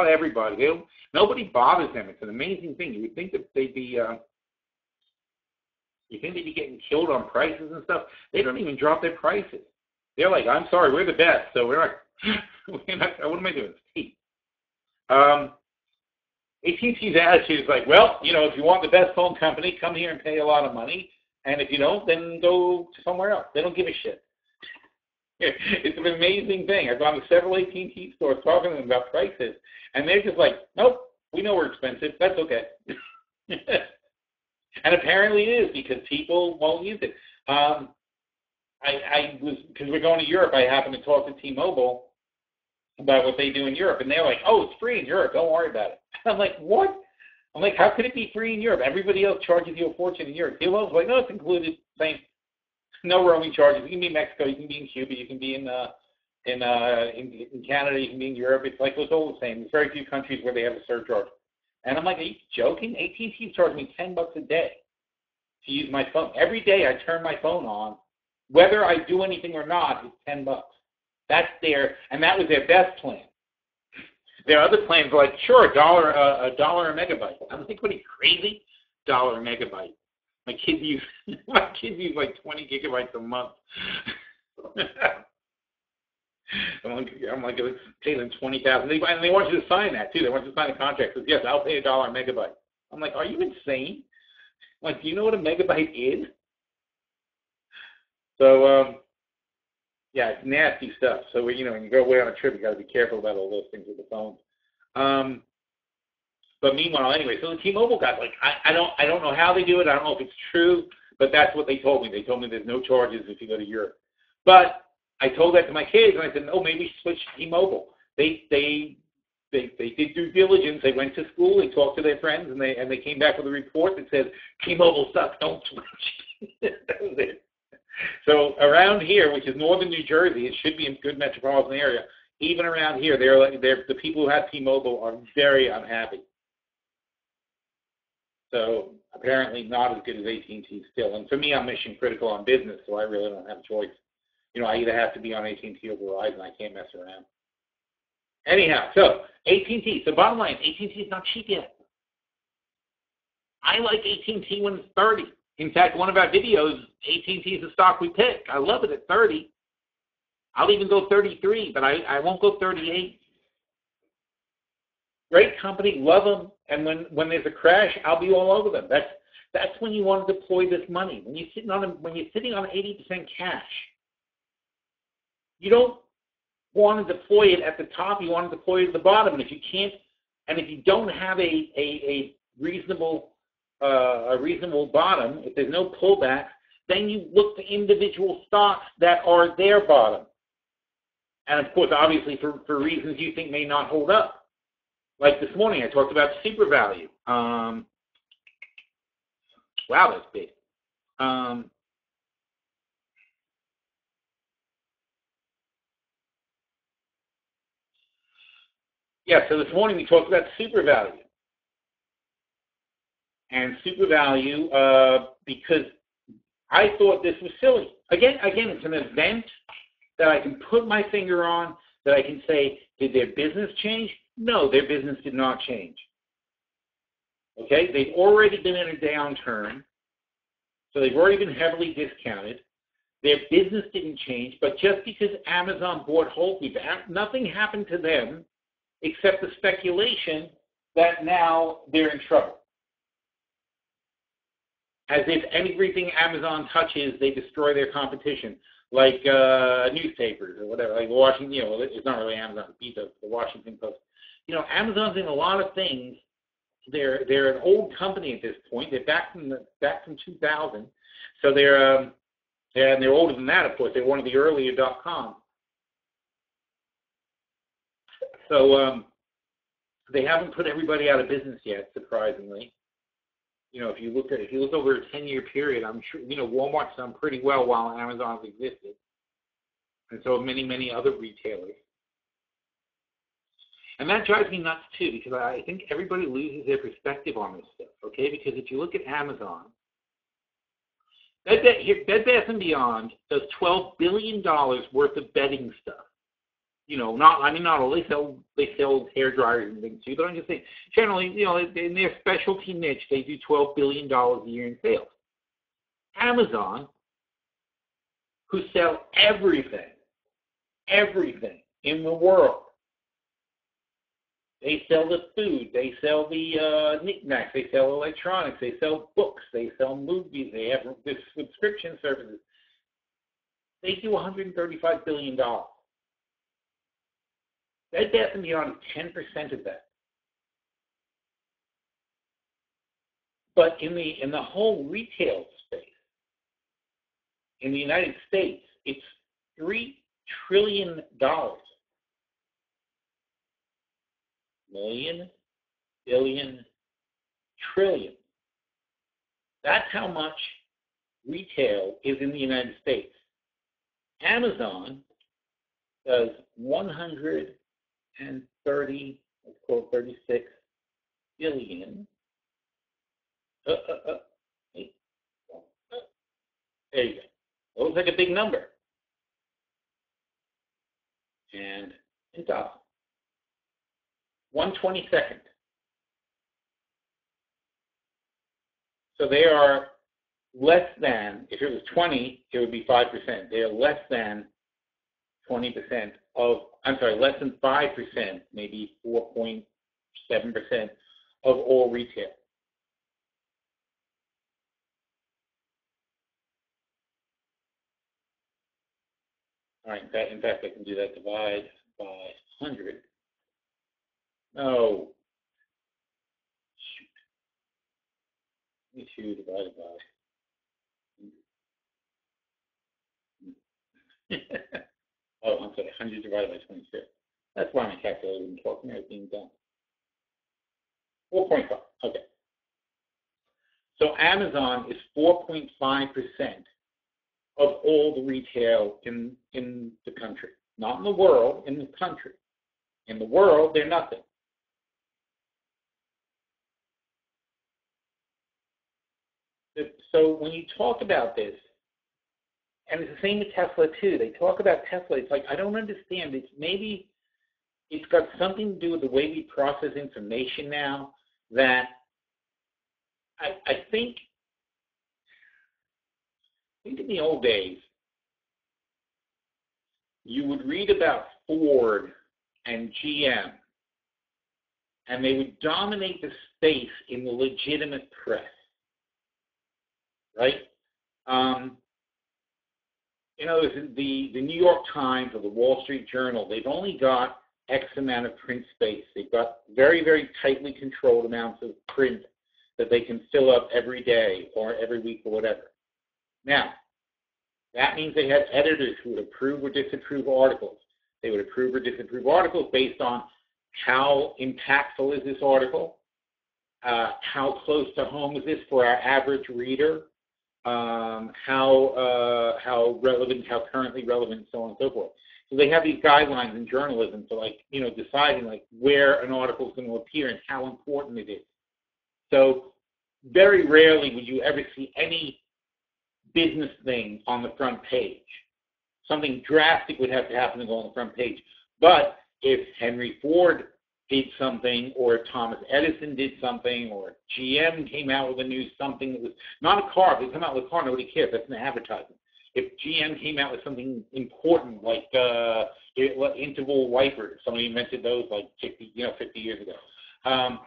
everybody. Nobody bothers them. It's an amazing thing. You would think that they'd be getting killed on prices and stuff. They don't even drop their prices. They're like, I'm sorry, we're the best, so we're not. What am I doing? It's cheap. AT&T's attitude is like, well, you know, if you want the best phone company, come here and pay a lot of money, and if you don't, then go to somewhere else. They don't give a shit. It's an amazing thing. I've gone to several AT&T stores talking to them about prices, and they're just like, nope, we know we're expensive. That's okay. And apparently it is because people won't use it. Because we're going to Europe, I happened to talk to T-Mobile about what they do in Europe, and they're like, oh, it's free in Europe, don't worry about it. I'm like, what? I'm like, how could it be free in Europe? Everybody else charges you a fortune in Europe. T-Mobile's like, no, it's included. Same. No roaming charges. You can be in Mexico, you can be in Cuba, you can be in Canada, you can be in Europe. It's like, it's all the same. There's very few countries where they have a surcharge. And I'm like, are you joking? AT&T charged me $10 a day to use my phone. Every day I turn my phone on. Whether I do anything or not, it's $10. That's and that was their best plan. Their other plans were like, sure, $1 a megabyte. I'm like, what are you, crazy? $1 a megabyte. My kids use like 20 gigabytes a month. I'm like, let's pay them $20,000. And they want you to sign that too. They want you to sign a contract that says, yes, I'll pay $1 a megabyte. I'm like, are you insane? Like, do you know what a megabyte is? So, yeah, it's nasty stuff. So, when you go away on a trip, you got to be careful about all those things with the phone. But meanwhile, anyway, so the T-Mobile guys, like, I don't know how they do it. I don't know if it's true, but that's what they told me. They told me there's no charges if you go to Europe. But I told that to my kids, and I said, no, maybe switch to T-Mobile. They did due diligence. They went to school. They talked to their friends, and they came back with a report that says T-Mobile sucks. Don't switch. That was it. So around here, which is northern New Jersey, it should be a good metropolitan area. Even around here, the people who have T-Mobile are very unhappy. So apparently not as good as AT&T still. And for me, I'm mission critical on business, so I really don't have a choice. I either have to be on AT&T or Verizon. I can't mess around. Anyhow, so AT&T. So bottom line, AT&T is not cheap yet. I like AT&T when it's 30. In fact, one of our videos, AT&T is a stock we pick. I love it at 30. I'll even go 33, but I won't go 38. Great company, love them, and when there's a crash, I'll be all over them. That's when you want to deploy this money. When you're sitting on 80% cash, you don't want to deploy it at the top. You want to deploy it at the bottom. And if you can't, and if you don't have a reasonable a reasonable bottom, if there's no pullback, then you look to individual stocks that are their bottom. And of course, obviously, for reasons you think may not hold up. Like this morning, I talked about super value. Wow, that's big. Yeah, so this morning we talked about super value. And super value, because I thought this was silly. Again, it's an event that I can put my finger on, that I can say, did their business change? No, their business did not change. Okay, they've already been in a downturn, so they've already been heavily discounted. Their business didn't change, but just because Amazon bought Whole Foods, nothing happened to them except the speculation that now they're in trouble. As if everything Amazon touches, they destroy their competition, like newspapers or whatever, like Washington, it's not really Amazon, it's the Washington Post. Amazon's in a lot of things. They're an old company at this point. They're back from 2000, so they're older than that, of course. They're one of the earlier .com. So they haven't put everybody out of business yet, surprisingly. If you look over a 10-year period, I'm sure Walmart's done pretty well while Amazon's existed, and so have many other retailers. And that drives me nuts too, because I think everybody loses their perspective on this stuff. Okay, because if you look at Amazon, Bed Bath & Beyond does $12 billion worth of bedding stuff. Not all. They sell hair dryers and things too, but I'm just saying, generally, in their specialty niche, they do $12 billion a year in sales. Amazon, who sell everything in the world. They sell the food, they sell the knickknacks, they sell electronics, they sell books, they sell movies, they have this subscription services. They do $135 billion. Bed Bath & Beyond is 10% of that. But in the whole retail space, in the United States, it's $3 trillion. Million, billion, trillion. That's how much retail is in the United States. Amazon does 36 billion. There you go. Looks like a big number. And it's up. 1/22. So they are less than, if it was 20, it would be 5%. They are less than 20% less than 5%, maybe 4.7% of all retail. All right, in fact, I can do that. Divide by 100. No. Shoot. 22 divided by... oh, I'm sorry, 100 divided by 26. That's why my calculator isn't talking. It's being done. 4.5. Okay. So Amazon is 4.5% of all the retail in the country. Not in the world, in the country. In the world, they're nothing. So when you talk about this, and it's the same with Tesla too, they talk about Tesla, it's like, I don't understand. Maybe it's got something to do with the way we process information now, that I think in the old days, you would read about Ford and GM, and they would dominate the space in the legitimate press, right? The New York Times or the Wall Street Journal, they've only got X amount of print space. They've got very, very tightly controlled amounts of print that they can fill up every day or every week or whatever. Now, that means they had editors who would approve or disapprove articles. They would approve or disapprove articles based on how impactful is this article, how close to home is this for our average reader, how relevant, how currently relevant, and so on and so forth. So they have these guidelines in journalism for deciding where an article is going to appear and how important it is. So very rarely would you ever see any business thing on the front page. Something drastic would have to happen to go on the front page. But if Henry Ford did something, or if Thomas Edison did something, or GM came out with a new something that was not a car, if they come out with a car, nobody cares. That's an advertisement. If GM came out with something important like interval wipers, somebody invented those 50 years ago.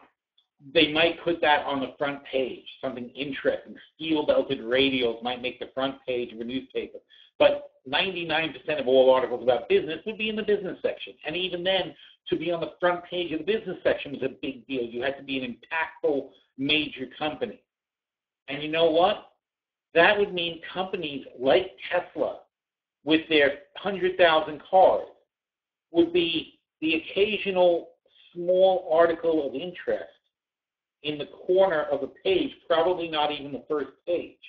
They might put that on the front page, something interesting. Steel-belted radials might make the front page of a newspaper. But 99% of all articles about business would be in the business section. And even then, to be on the front page of the business section was a big deal. You had to be an impactful major company. And you know what? That would mean companies like Tesla, with their 100,000 cars, would be the occasional small article of interest in the corner of a page, probably not even the first page.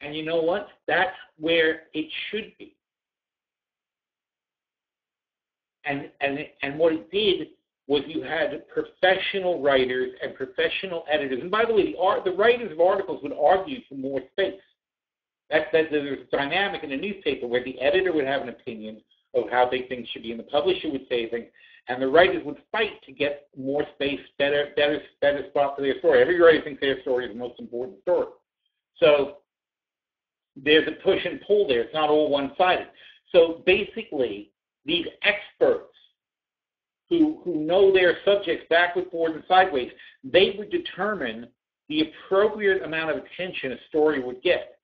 And you know what? That's where it should be. And what it did was you had professional writers and professional editors. And by the way, the writers of articles would argue for more space. There's a dynamic in a newspaper where the editor would have an opinion of how big things should be, and the publisher would say things, and the writers would fight to get more space, better spot for their story. Every writer thinks their story is the most important story. So there's a push and pull there. It's not all one-sided. So basically, these experts who know their subjects backward, forward, and sideways, they would determine the appropriate amount of attention a story would get.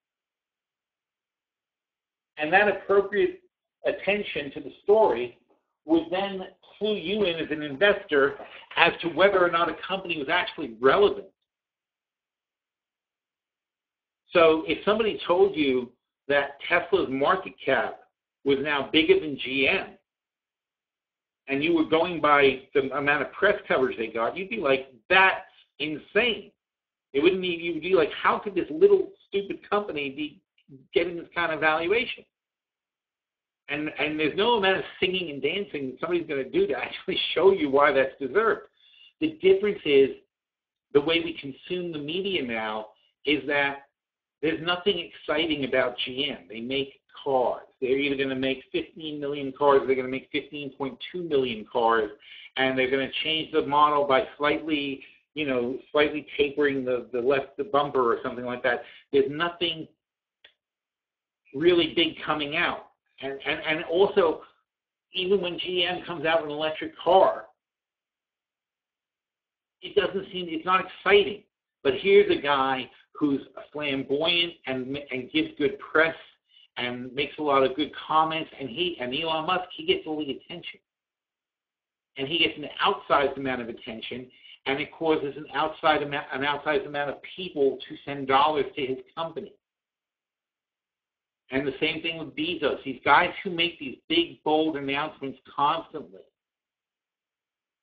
And that appropriate attention to the story would then clue you in as an investor as to whether or not a company was actually relevant. So if somebody told you that Tesla's market cap was now bigger than GM, and you were going by the amount of press coverage they got, you'd be like, that's insane. It wouldn't be, you'd be like, how could this little stupid company be getting this kind of valuation? And there's no amount of singing and dancing that somebody's going to do to actually show you why that's deserved. The difference is the way we consume the media now is that there's nothing exciting about GM. They make cars. They're either going to make 15 million cars or they're going to make 15.2 million cars, and they're going to change the model by slightly tapering the bumper or something like that. There's nothing really big coming out. And also, even when GM comes out with an electric car, it's not exciting. But here's a guy who's flamboyant and gives good press and makes a lot of good comments, and Elon Musk, he gets all the attention. And he gets an outsized amount of attention, and it causes an outsized amount of people to send dollars to his company. And the same thing with Bezos. These guys who make these big, bold announcements constantly,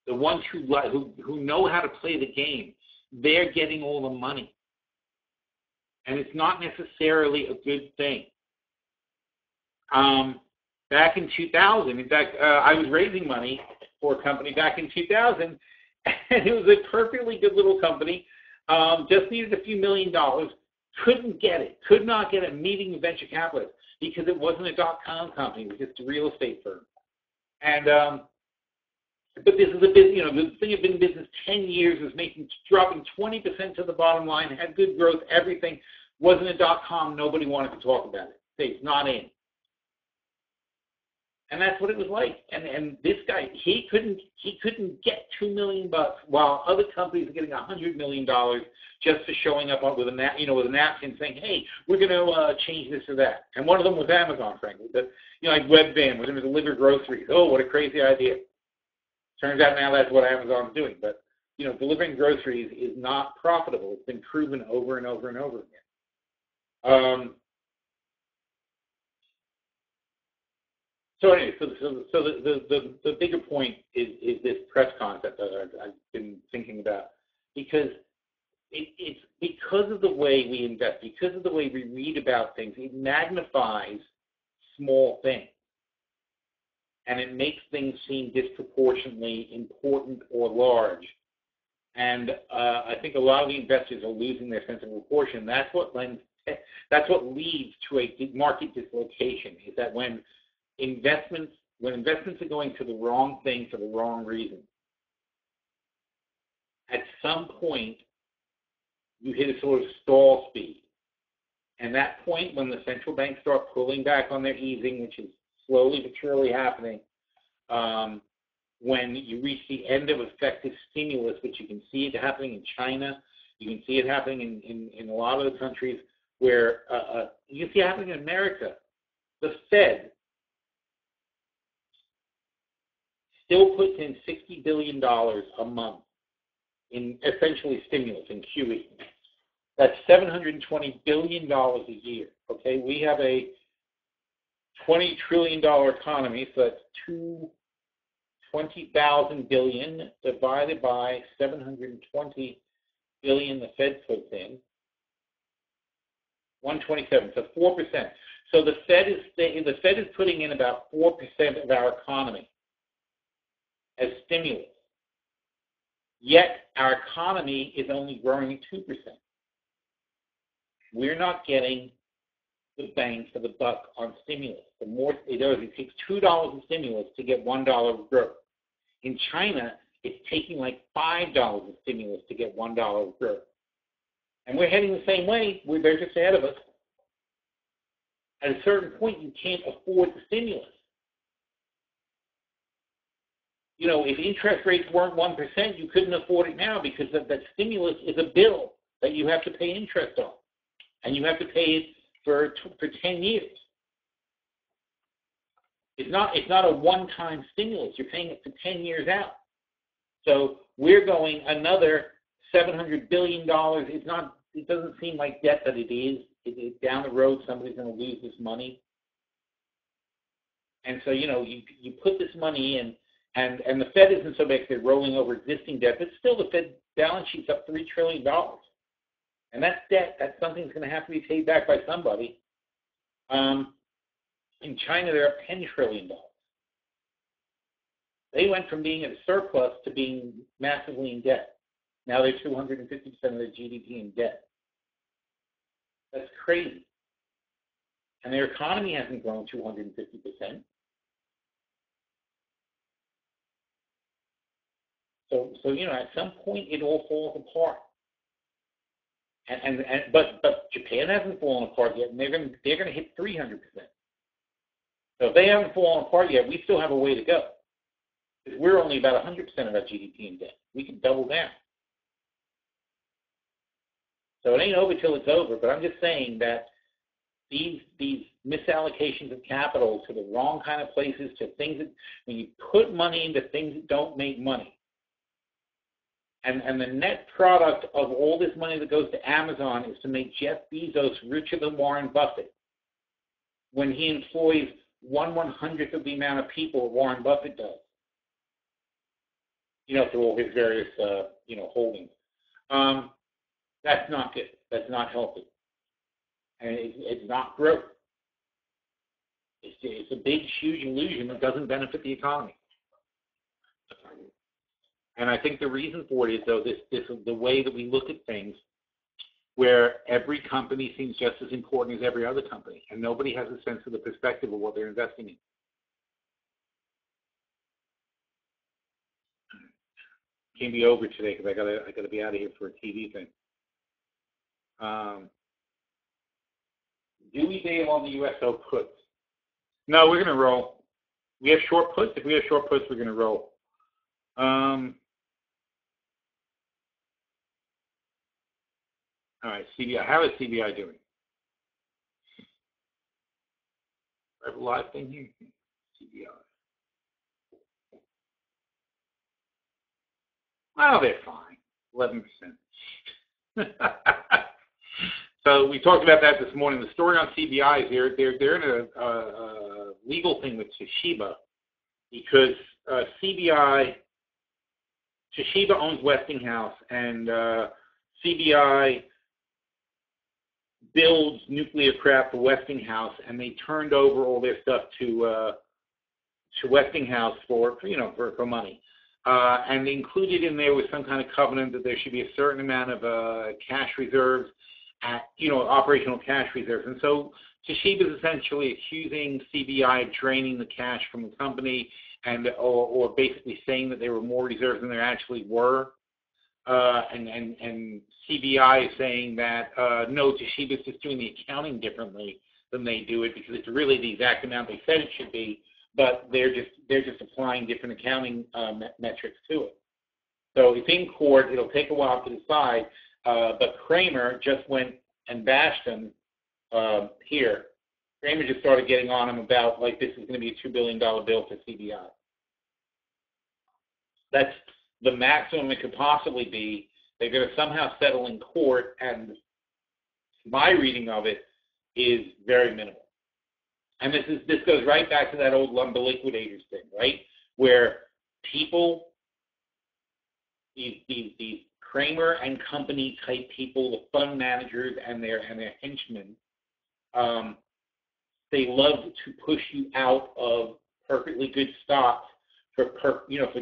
the ones who know how to play the game, they're getting all the money. And it's not necessarily a good thing. Back in 2000, in fact, I was raising money for a company back in 2000, and it was a perfectly good little company, just needed a few $1 million. Could not get a meeting with venture capitalists because it wasn't a .com company. It was just a real estate firm. And but this is a business. The thing had been in business 10 years, was dropping 20% to the bottom line, had good growth, everything. Wasn't a .com. Nobody wanted to talk about it. It's not in. And that's what it was like. And this guy, he couldn't get $2 million, while other companies are getting $100 million just for showing up with a napkin saying, "Hey, we're going to change this or that." And one of them was Amazon, frankly. Like Webvan, we're going to deliver groceries. Oh, what a crazy idea! Turns out now that's what Amazon's doing. But delivering groceries is not profitable. It's been proven over and over and over again. So anyway, so the bigger point is this press concept that I've been thinking about, because it's because of the way we invest, because of the way we read about things, it magnifies small things, and it makes things seem disproportionately important or large. And I think a lot of the investors are losing their sense of proportion. That's what leads to a market dislocation. Is that when investments are going to the wrong thing for the wrong reason, at some point you hit a sort of stall speed. And that point, when the central banks start pulling back on their easing, which is slowly but surely happening, when you reach the end of effective stimulus, which you can see it happening in China, you can see it happening in a lot of the countries where you can see it happening in America. The Fed still puts in $60 billion a month in essentially stimulus, in QE. That's $720 billion a year. Okay, we have a $20 trillion economy, so that's 20,000 billion divided by 720 billion the Fed puts in. 127, so 4%. So the Fed is putting in about 4% of our economy as stimulus. Yet our economy is only growing at 2%. We're not getting the bang for the buck on stimulus. The more it takes $2 of stimulus to get $1 of growth. In China, it's taking like $5 of stimulus to get $1 of growth. And we're heading the same way. They're just ahead of us. At a certain point, you can't afford the stimulus. If interest rates weren't 1%, you couldn't afford it now, because that stimulus is a bill that you have to pay interest on. And you have to pay it for 10 years. It's not a one-time stimulus. You're paying it for 10 years out. So we're going another $700 billion. It doesn't seem like debt that it is. Down the road, somebody's going to lose this money. And so, you put this money in, and the Fed isn't so big, they're rolling over existing debt, but still the Fed balance sheet's up $3 trillion. And that's debt. That's something that's going to have to be paid back by somebody. In China, they're up $10 trillion. They went from being at a surplus to being massively in debt. Now they're 250% of their GDP in debt. That's crazy. And their economy hasn't grown 250%. So at some point it all falls apart. But Japan hasn't fallen apart yet, and they're going to hit 300%. So if they haven't fallen apart yet, we still have a way to go. Because we're only about 100% of our GDP in debt. We can double down. So it ain't over till it's over. But I'm just saying that these misallocations of capital to the wrong kind of places, to things that, when you put money into things that don't make money, and the net product of all this money that goes to Amazon is to make Jeff Bezos richer than Warren Buffett, when he employs 1/100th of the amount of people that Warren Buffett does, through all his various, holdings. That's not good. That's not healthy. And it's not growth. It's a big, huge illusion that doesn't benefit the economy. And I think the reason for it is, though, this the way that we look at things, where every company seems just as important as every other company, and nobody has a sense of the perspective of what they're investing in. Can't be over today because I gotta be out of here for a TV thing. Do we bail on the USO puts? No, we're gonna roll. We have short puts. If we have short puts, we're gonna roll. All right, CBI. How is CBI doing? I have a live thing here. CBI. Oh, they're fine. 11%. So we talked about that this morning. The story on CBI is they're in a legal thing with Toshiba because Toshiba owns Westinghouse, and CBI builds nuclear crap for Westinghouse, and they turned over all their stuff to Westinghouse for money. And included in there was some kind of covenant that there should be a certain amount of cash reserves, operational cash reserves. And so Toshiba is essentially accusing CBI of draining the cash from the company, or basically saying that there were more reserves than there actually were. And CBI is saying that no, Toshiba is just doing the accounting differently than they do it, because it's really the exact amount they said it should be, but they're just applying different accounting metrics to it. So it's in court. It'll take a while to decide. But Kramer just went and bashed them here. Kramer just started getting on him about, like, this is going to be a $2 billion bill for CBI. That's the maximum it could possibly be. They're going to somehow settle in court, and my reading of it is very minimal. And this goes right back to that old lumber liquidators thing, right? Where people, these Kramer and company type people, the fund managers and their henchmen, they love to push you out of perfectly good stocks for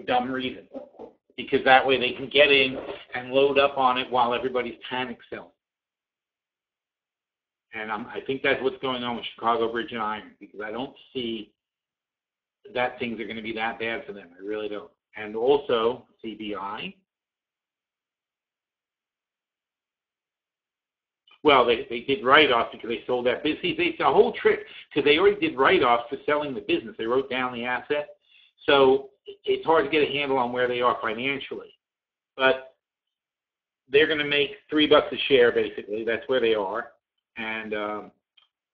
dumb reasons, because that way they can get in and load up on it while everybody's panic selling. And I think that's what's going on with Chicago Bridge and Iron, because I don't see that things are going to be that bad for them. I really don't. And also CBI. Well, they did write-offs because they sold that business. It's a whole trick, because they already did write-offs for selling the business. They wrote down the asset. So it's hard to get a handle on where they are financially. But they're going to make $3 a share, basically. That's where they are. And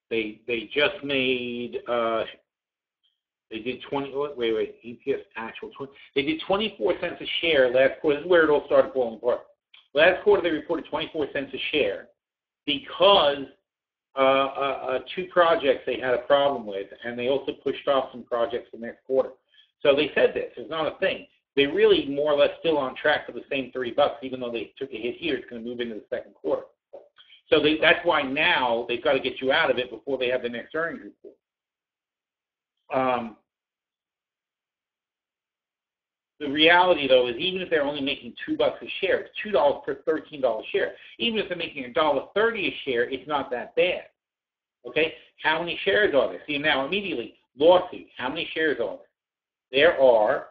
they just made, they did EPS actual 20. They did 24 cents a share last quarter. This is where it all started falling apart. Last quarter they reported 24 cents a share because 2 projects they had a problem with, and they also pushed off some projects the next quarter. So they said this. It's not a thing. They're really more or less still on track for the same $3, even though they took a hit here. It's going to move into the second quarter. So that's why now they've got to get you out of it before they have the next earnings report. The reality, though, is even if they're only making $2 a share, it's $2 per $13 share. Even if they're making $1.30 a share, it's not that bad. Okay? How many shares are there? See, now immediately, lawsuit. How many shares are there? There are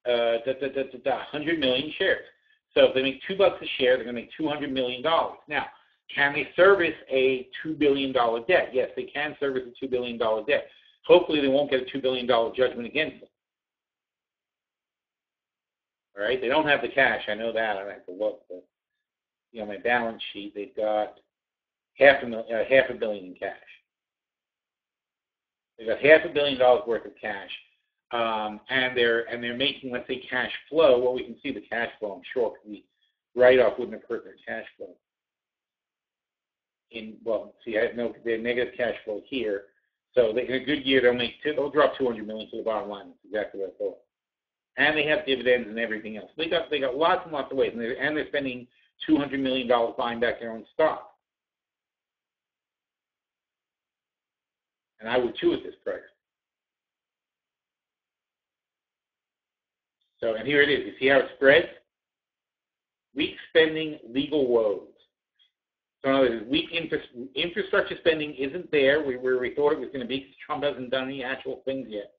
100 million shares. So if they make $2 a share, they're going to make $200 million. Now, can they service a $2 billion debt? Yes, they can service a $2 billion debt. Hopefully they won't get a $2 billion judgment against them. All right? They don't have the cash. I know that. I have to look. But, my balance sheet, they've got $500 million in cash. They've got $500 million worth of cash. And they're making, let's say, cash flow. Well, we can see the cash flow, I'm sure, because the write-off wouldn't have hurt their cash flow. I have their negative cash flow here. So in a good year, they'll drop $200 million to the bottom line. That's exactly what I thought. And they have dividends and everything else. They got lots and lots of ways, and they're spending $200 million buying back their own stock. And I would too at this price. So, and here it is. You see how it spreads? Weak spending, legal woes. So in other words, weak infrastructure spending isn't there where we thought it was going to be, because Trump hasn't done any actual things yet.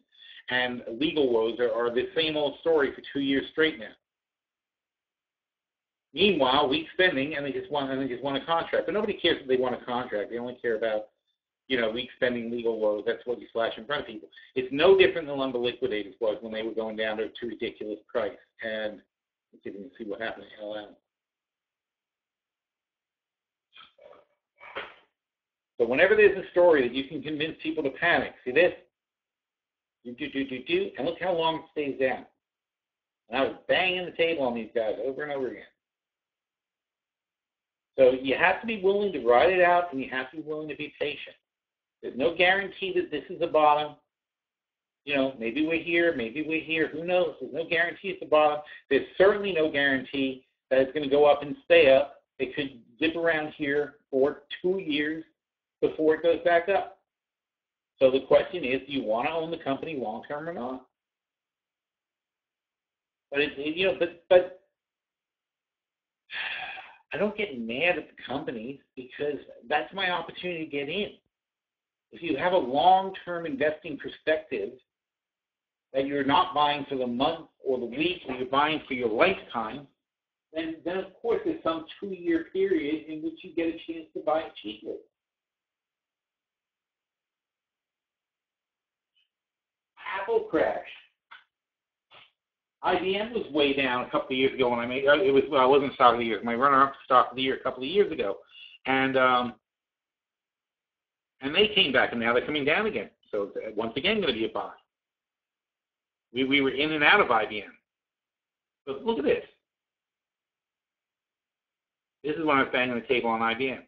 And legal woes are the same old story for 2 years straight now. Meanwhile, weak spending, and they just want a contract. But nobody cares if they want a contract. They only care about, weak spending, legal woes. That's what you flash in front of people. It's no different than lumber liquidators was when they were going down to a ridiculous price. And let's see if we can see what happened in LM. So whenever there's a story that you can convince people to panic, see this? And look how long it stays down. And I was banging the table on these guys over and over again. So you have to be willing to ride it out, and you have to be willing to be patient. There's no guarantee that this is the bottom. You know, maybe we're here, who knows? There's no guarantee it's the bottom. There's certainly no guarantee that it's going to go up and stay up. It could dip around here for 2 years before it goes back up. So the question is, do you want to own the company long term or not? But but I don't get mad at the companies because that's my opportunity to get in. If you have a long-term investing perspective that you're not buying for the month or the week, or you're buying for your lifetime, then of course there's some 2-year period in which you get a chance to buy it cheaply. Apple crashed. IBM was way down a couple of years ago when I made it. I wasn't stock of the year. My runner-up stock of the year a couple of years ago, and they came back, and now they're coming down again. So it's once again going to be a buy. We were in and out of IBM. But look at this. This is when I was banging the table on IBM.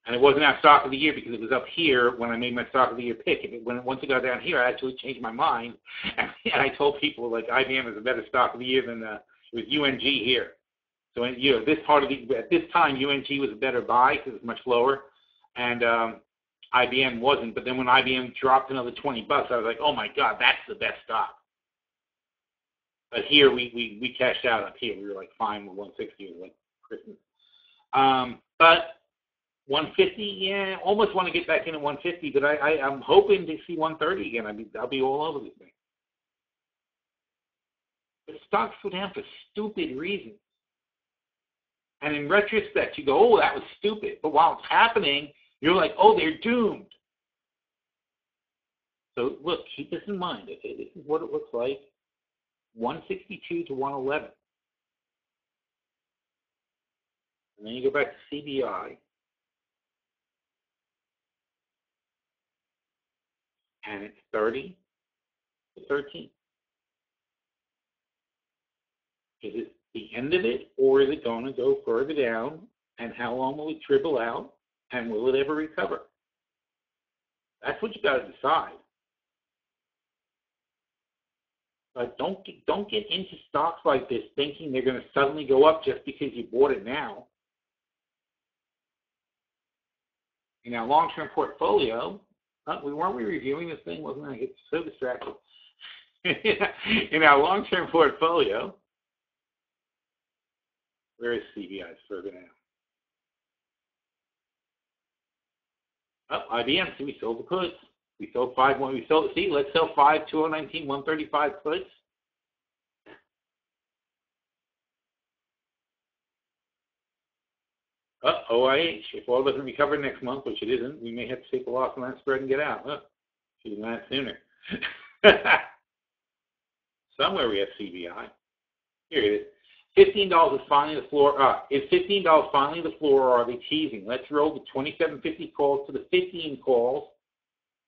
And it wasn't our stock of the year because it was up here when I made my stock of the year pick. Once it got down here, I actually changed my mind. And I told people, like, IBM is a better stock of the year than it was UNG here. So, at this time, UNG was a better buy because it was much lower. And IBM wasn't. But then when IBM dropped another $20, I was like, oh, my God, that's the best stock. But here, we cashed out up here. We were, like, fine with 160. It was like Christmas. But 150, yeah, almost want to get back in at 150, but I'm hoping to see 130 again. I'll be all over this thing. But stocks go down for stupid reasons. And in retrospect, you go, oh, that was stupid. But while it's happening, you're like, oh, they're doomed. So look, keep this in mind. Okay, this is what it looks like. 162 to 111. And then you go back to CBI. And it's 30 to 13. Is it the end of it, or is it going to go further down? And how long will it dribble out? And will it ever recover? That's what you got to decide. But don't get into stocks like this thinking they're going to suddenly go up just because you bought it now. In our long-term portfolio, weren't we reviewing this thing? Wasn't I? I get so distracted. In our long-term portfolio, where is CBI? It's further down. Oh, IBM. See, we sold the puts. We sold 5. Let's sell 5, 2019, 135 puts. OIH. If oil doesn't recover next month, which it isn't, we may have to take a loss on that spread and get out. Should have done that sooner. Somewhere we have CBI. Here it is. $15 is finally the floor. Is $15 finally the floor, or are they teasing? Let's roll the 27.50 calls to the 15 calls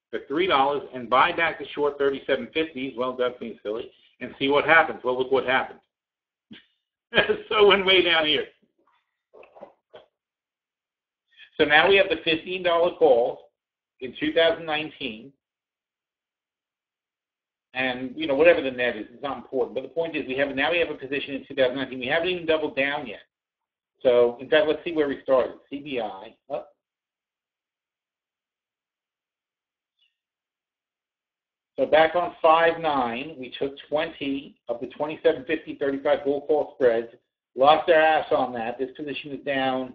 for $3 and buy back the short 37.50s. Well done, Queen Philly, and see what happens. Well, look what happened. So went way down here. So now we have the $15 calls in 2019. And, whatever the net is, it's not important. But the point is, now we have a position in 2019. We haven't even doubled down yet. So, in fact, let's see where we started. CBI. Up. So back on 5.9, we took 20 of the 27.50, 35 bull call spreads, lost our ass on that. This position is down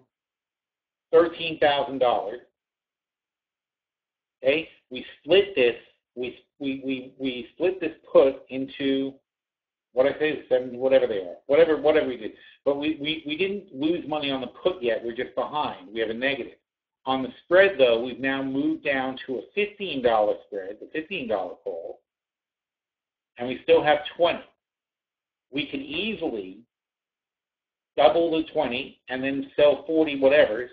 $13,000. Okay, we split this. We split this put into what I say is 70, whatever they are, whatever we did. But we didn't lose money on the put yet. We're just behind. We have a negative. On the spread, though, we've now moved down to a $15 spread, the $15 call, and we still have 20. We can easily double the 20 and then sell 40 whatevers,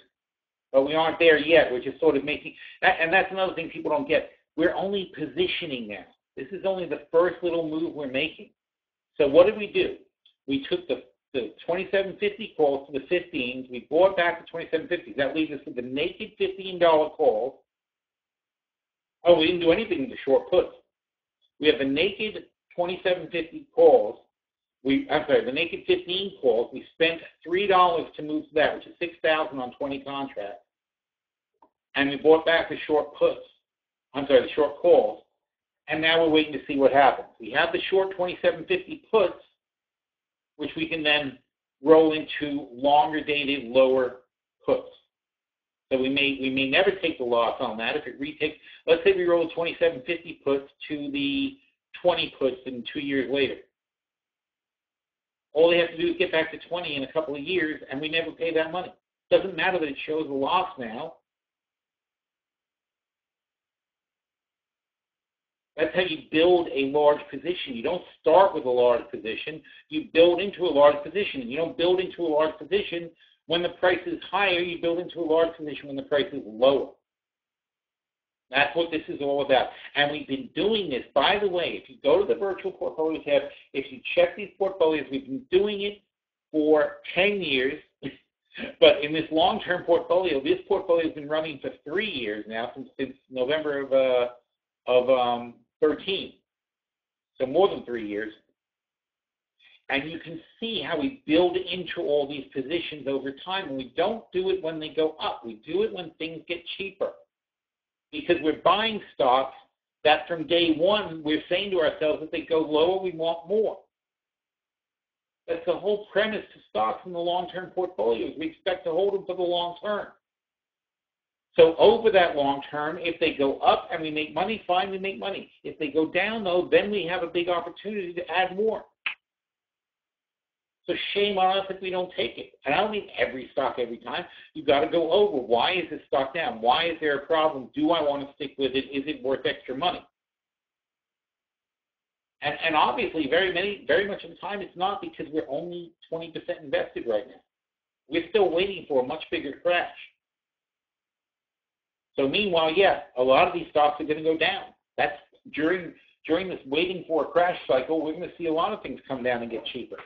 but we aren't there yet. We're just sort of making that, and that's another thing people don't get. We're only positioning now. This is only the first little move we're making. So what did we do? We took the 27.50 calls to the 15s. We bought back the 27.50s. That leaves us with the naked $15 calls. Oh, we didn't do anything with the short puts. We have the naked 27.50 calls. The naked 15 calls. We spent $3 to move to that, which is $6,000 on 20 contracts. And we bought back the short puts. The short calls. And now we're waiting to see what happens. We have the short 27.50 puts, which we can then roll into longer dated, lower puts. So we may never take the loss on that. If it retakes, let's say we roll 27.50 puts to the 20 puts in 2 years later. All they have to do is get back to 20 in a couple of years, and we never pay that money. Doesn't matter that it shows a loss now. That's how you build a large position. You don't start with a large position. You build into a large position. You don't build into a large position when the price is higher. You build into a large position when the price is lower. That's what this is all about. And we've been doing this. By the way, if you go to the virtual portfolio tab, if you check these portfolios, we've been doing it for 10 years. But in this long-term portfolio, this portfolio has been running for 3 years now, since November of 13. So more than 3 years. And you can see how we build into all these positions over time. And we don't do it when they go up. We do it when things get cheaper. Because we're buying stocks that from day one, we're saying to ourselves, if they go lower, we want more. That's the whole premise to stocks in the long-term portfolios. We expect to hold them for the long term. So over that long term, if they go up and we make money, fine, we make money. If they go down, though, then we have a big opportunity to add more. So shame on us if we don't take it. And I don't mean every stock every time. You've got to go over, why is this stock down? Why is there a problem? Do I want to stick with it? Is it worth extra money? And obviously, very much of the time, it's not, because we're only 20% invested right now. We're still waiting for a much bigger crash. So meanwhile, yes, a lot of these stocks are going to go down. That's during this waiting for a crash cycle, we're going to see a lot of things come down and get cheaper.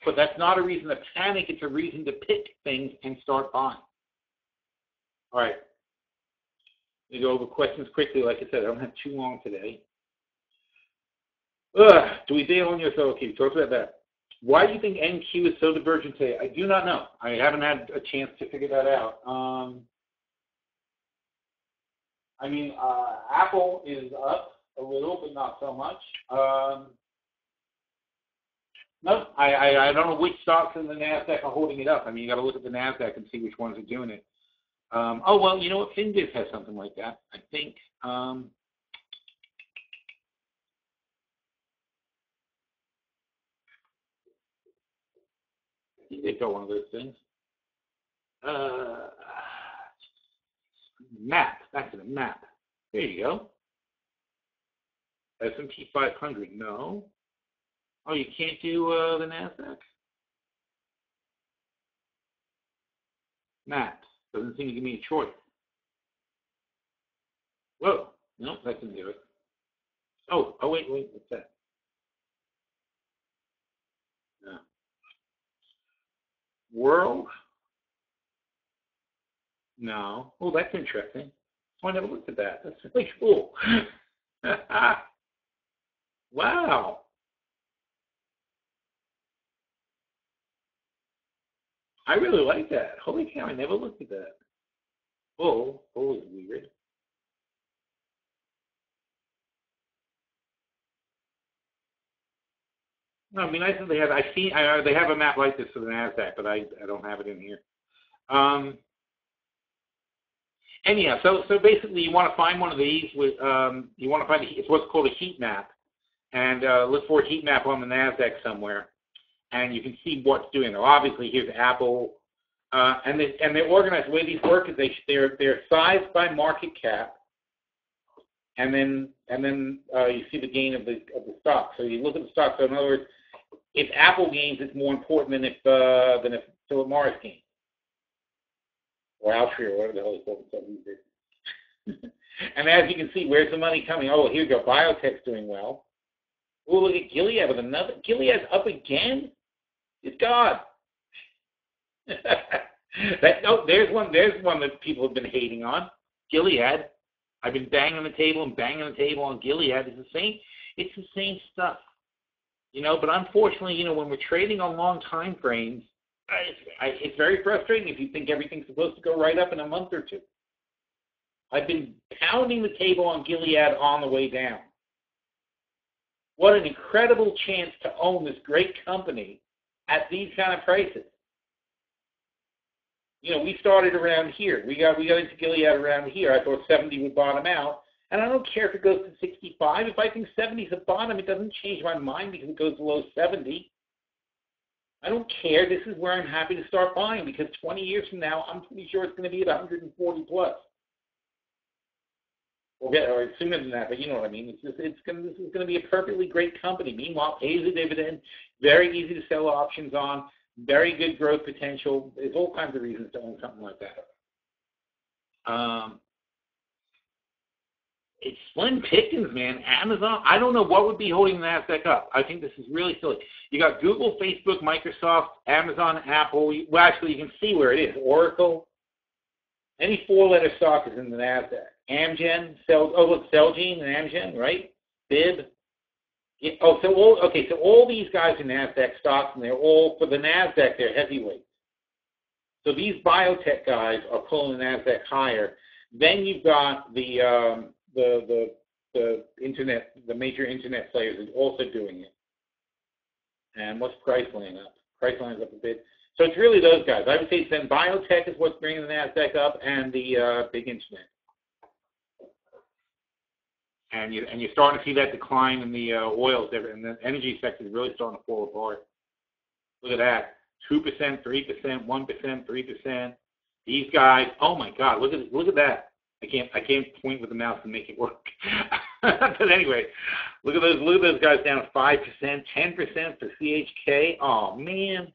But that's not a reason to panic. It's a reason to pick things and start buying. All right. We go over questions quickly. Like I said, I don't have too long today. Do we bail on your okay? Talk about that. Why do you think NQ is so divergent today? I do not know. I haven't had a chance to figure that out. Apple is up a little, but not so much. No, I don't know which stocks in the NASDAQ are holding it up. I mean, you got to look at the NASDAQ and see which ones are doing it. You know what? FinDiv has something like that, I think. They've got one of those things. Map. Back to the map. There you go. S&P 500. No. Oh, you can't do the NASDAQ? Map. Doesn't seem to give me a choice. Whoa. No, that didn't do it. Oh, wait. What's that? No. World? No. Oh, that's interesting. Oh, I never looked at that. That's really cool. Wow. I really like that. Holy cow, I never looked at that. Bull is weird. No, it'd be nice if they have. They have a map like this for the NASDAQ, but I don't have it in here. Anyhow, so basically, you want to find one of these. You want to find it's what's called a heat map, and look for a heat map on the NASDAQ somewhere, and you can see what's doing. Now, obviously, here's Apple, and they're organized. The way these work is they're sized by market cap, and then you see the gain of the stock. So you look at the stock. So in other words, if Apple gains, it's more important than if Philip Morris gains. Or Altria, or whatever the hell it's called. And as you can see, where's the money coming? Oh, here you go. Biotech's doing well. Oh, look at Gilead with another. Gilead's up again? Good God. There's one that people have been hating on. Gilead. I've been banging the table on Gilead. It's the same stuff. But unfortunately, when we're trading on long time frames, it's very frustrating if you think everything's supposed to go right up in a month or two. I've been pounding the table on Gilead on the way down. What an incredible chance to own this great company at these kind of prices. We started around here. We got into Gilead around here. I thought 70 would bottom out. And I don't care if it goes to 65. If I think 70 is a bottom, it doesn't change my mind because it goes below 70. I don't care. This is where I'm happy to start buying because 20 years from now, I'm pretty sure it's going to be at 140 plus. Or sooner than that, but you know what I mean. This is going to be a perfectly great company. Meanwhile, pays a dividend, very easy to sell options on, very good growth potential. There's all kinds of reasons to own something like that. It's slim pickings, man. Amazon, I don't know what would be holding the NASDAQ up. I think this is really silly. You got Google, Facebook, Microsoft, Amazon, Apple. Well, actually, you can see where it is. Oracle. Any four-letter stock is in the NASDAQ. Amgen, Celgene and Amgen, right? Bib. Yeah, so all these guys are NASDAQ stocks, and they're all, for the NASDAQ, they're heavyweights. So these biotech guys are pulling the NASDAQ higher. Then you've got the internet, the major internet players is also doing it. And what's Priceline up? Priceline's up a bit. So it's really those guys. I would say then biotech is what's bringing the NASDAQ up, and the big internet. And you're starting to see that decline in the oils, and the energy sector is really starting to fall apart. Look at that, 2%, 3%, 1%, 3%. These guys, oh my God, look at that. I can't point with the mouse and make it work. But anyway, look at those guys down 5%, 10% for CHK. Oh man,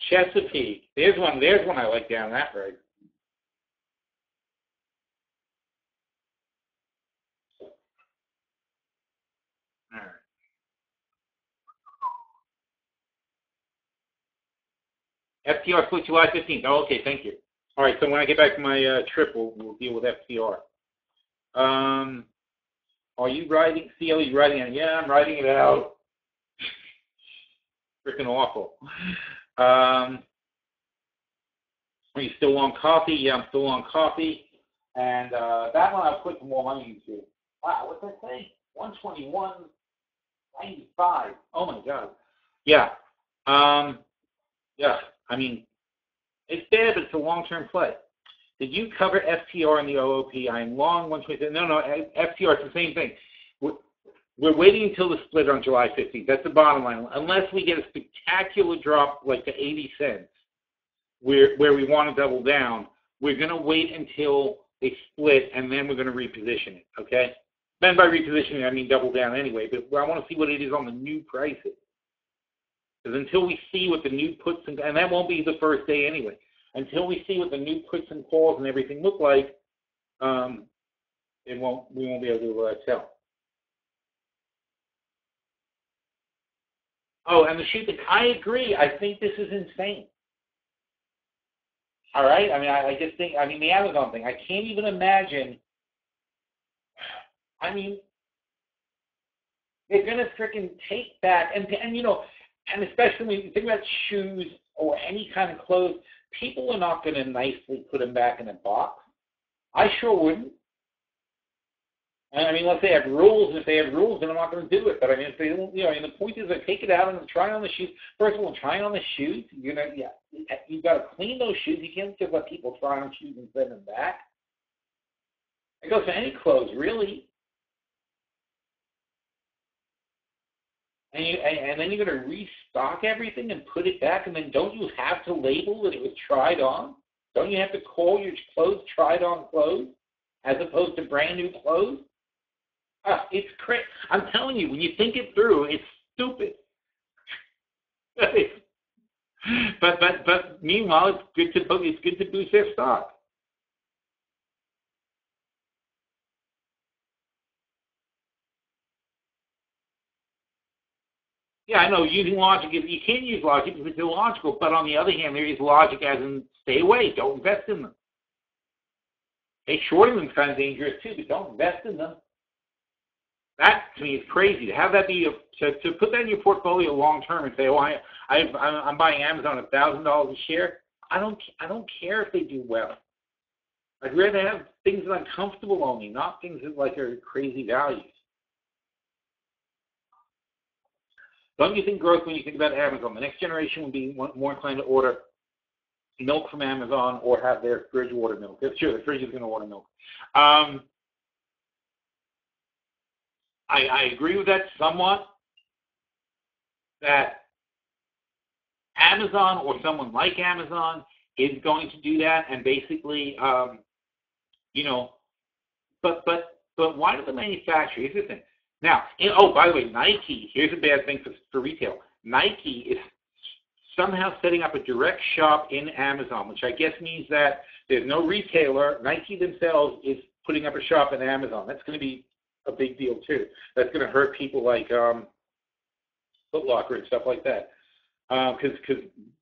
Chesapeake. There's one I like down that right. All right. FTR split July 15th. Oh, okay, thank you. All right, so when I get back to my trip, we'll deal with FTR. Are you writing, CL, are you writing it? Yeah, I'm writing it out. Freaking awful. Are you still on coffee? Yeah, I'm still on coffee. And that one I'll put some more money into. Wow, what's that say? 121.95. Oh my God. Yeah. Yeah. I mean, it's bad, but it's a long-term play. Did you cover FTR in the OOP? I'm long 127. No, FTR, it's the same thing. We're waiting until the split on July 15th. That's the bottom line. Unless we get a spectacular drop like to 80 cents, where we want to double down, we're going to wait until they split, and then we're going to reposition it, okay? Then by repositioning, I mean double down anyway, but I want to see what it is on the new prices. Because until we see what the new puts and that won't be the first day anyway. Until we see what the new puts and calls and everything look like, we won't be able to tell. Oh, and the shooting, I agree. I think this is insane. All right? I mean, I just think, the Amazon thing, I can't even imagine. I mean, they're going to freaking take back, and especially when you think about shoes or any kind of clothes, people are not going to nicely put them back in a box. I sure wouldn't. I mean, unless they have rules, and if they have rules, then I'm not going to do it. But I mean, if they don't, the point is, I take it out and try on the shoes. First of all, trying on the shoes, you've got to clean those shoes. You can't just let people try on shoes and send them back. It goes for any clothes, really. And then you're going to restock everything and put it back, and then don't you have to label that it was tried on? Don't you have to call your clothes tried on clothes as opposed to brand new clothes? It's crazy. I'm telling you, when you think it through, it's stupid. But meanwhile, it's good to boost their stock. Yeah, I know using logic, you can't use logic because it's illogical, but on the other hand, there is logic as in stay away, don't invest in them. Hey, shorting them is kind of dangerous too, but don't invest in them. That, to me, is crazy. To have that be, to put that in your portfolio long term and say, oh, I'm buying Amazon at $1,000 a share. I don't care if they do well. I'd rather have things that I'm comfortable owning, not things that like are crazy values. Don't you think growth when you think about Amazon? The next generation will be more inclined to order milk from Amazon or have their fridge order milk. Sure, the fridge is going to order milk. I agree with that somewhat, that Amazon or someone like Amazon is going to do that, and basically, but why do the manufacturers? Here's the thing. Now, by the way, Nike, here's a bad thing for retail. Nike is somehow setting up a direct shop in Amazon, which I guess means that there's no retailer. Nike themselves is putting up a shop in Amazon. That's going to be a big deal too. That's going to hurt people like Foot Locker and stuff like that. Because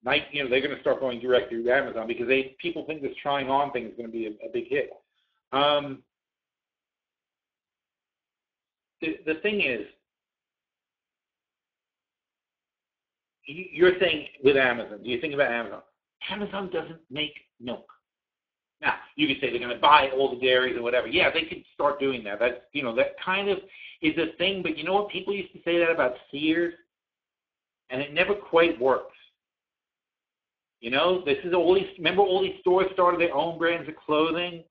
Nike, they're going to start going direct through Amazon because people think this trying on thing is going to be a big hit. The thing is, you're saying with Amazon, do you think about Amazon? Amazon doesn't make milk. Now, you could say they're going to buy all the dairies or whatever. Yeah, they could start doing that. That's, that kind of is a thing. But you know what? People used to say that about Sears, and it never quite works. This is remember all these stores started their own brands of clothing,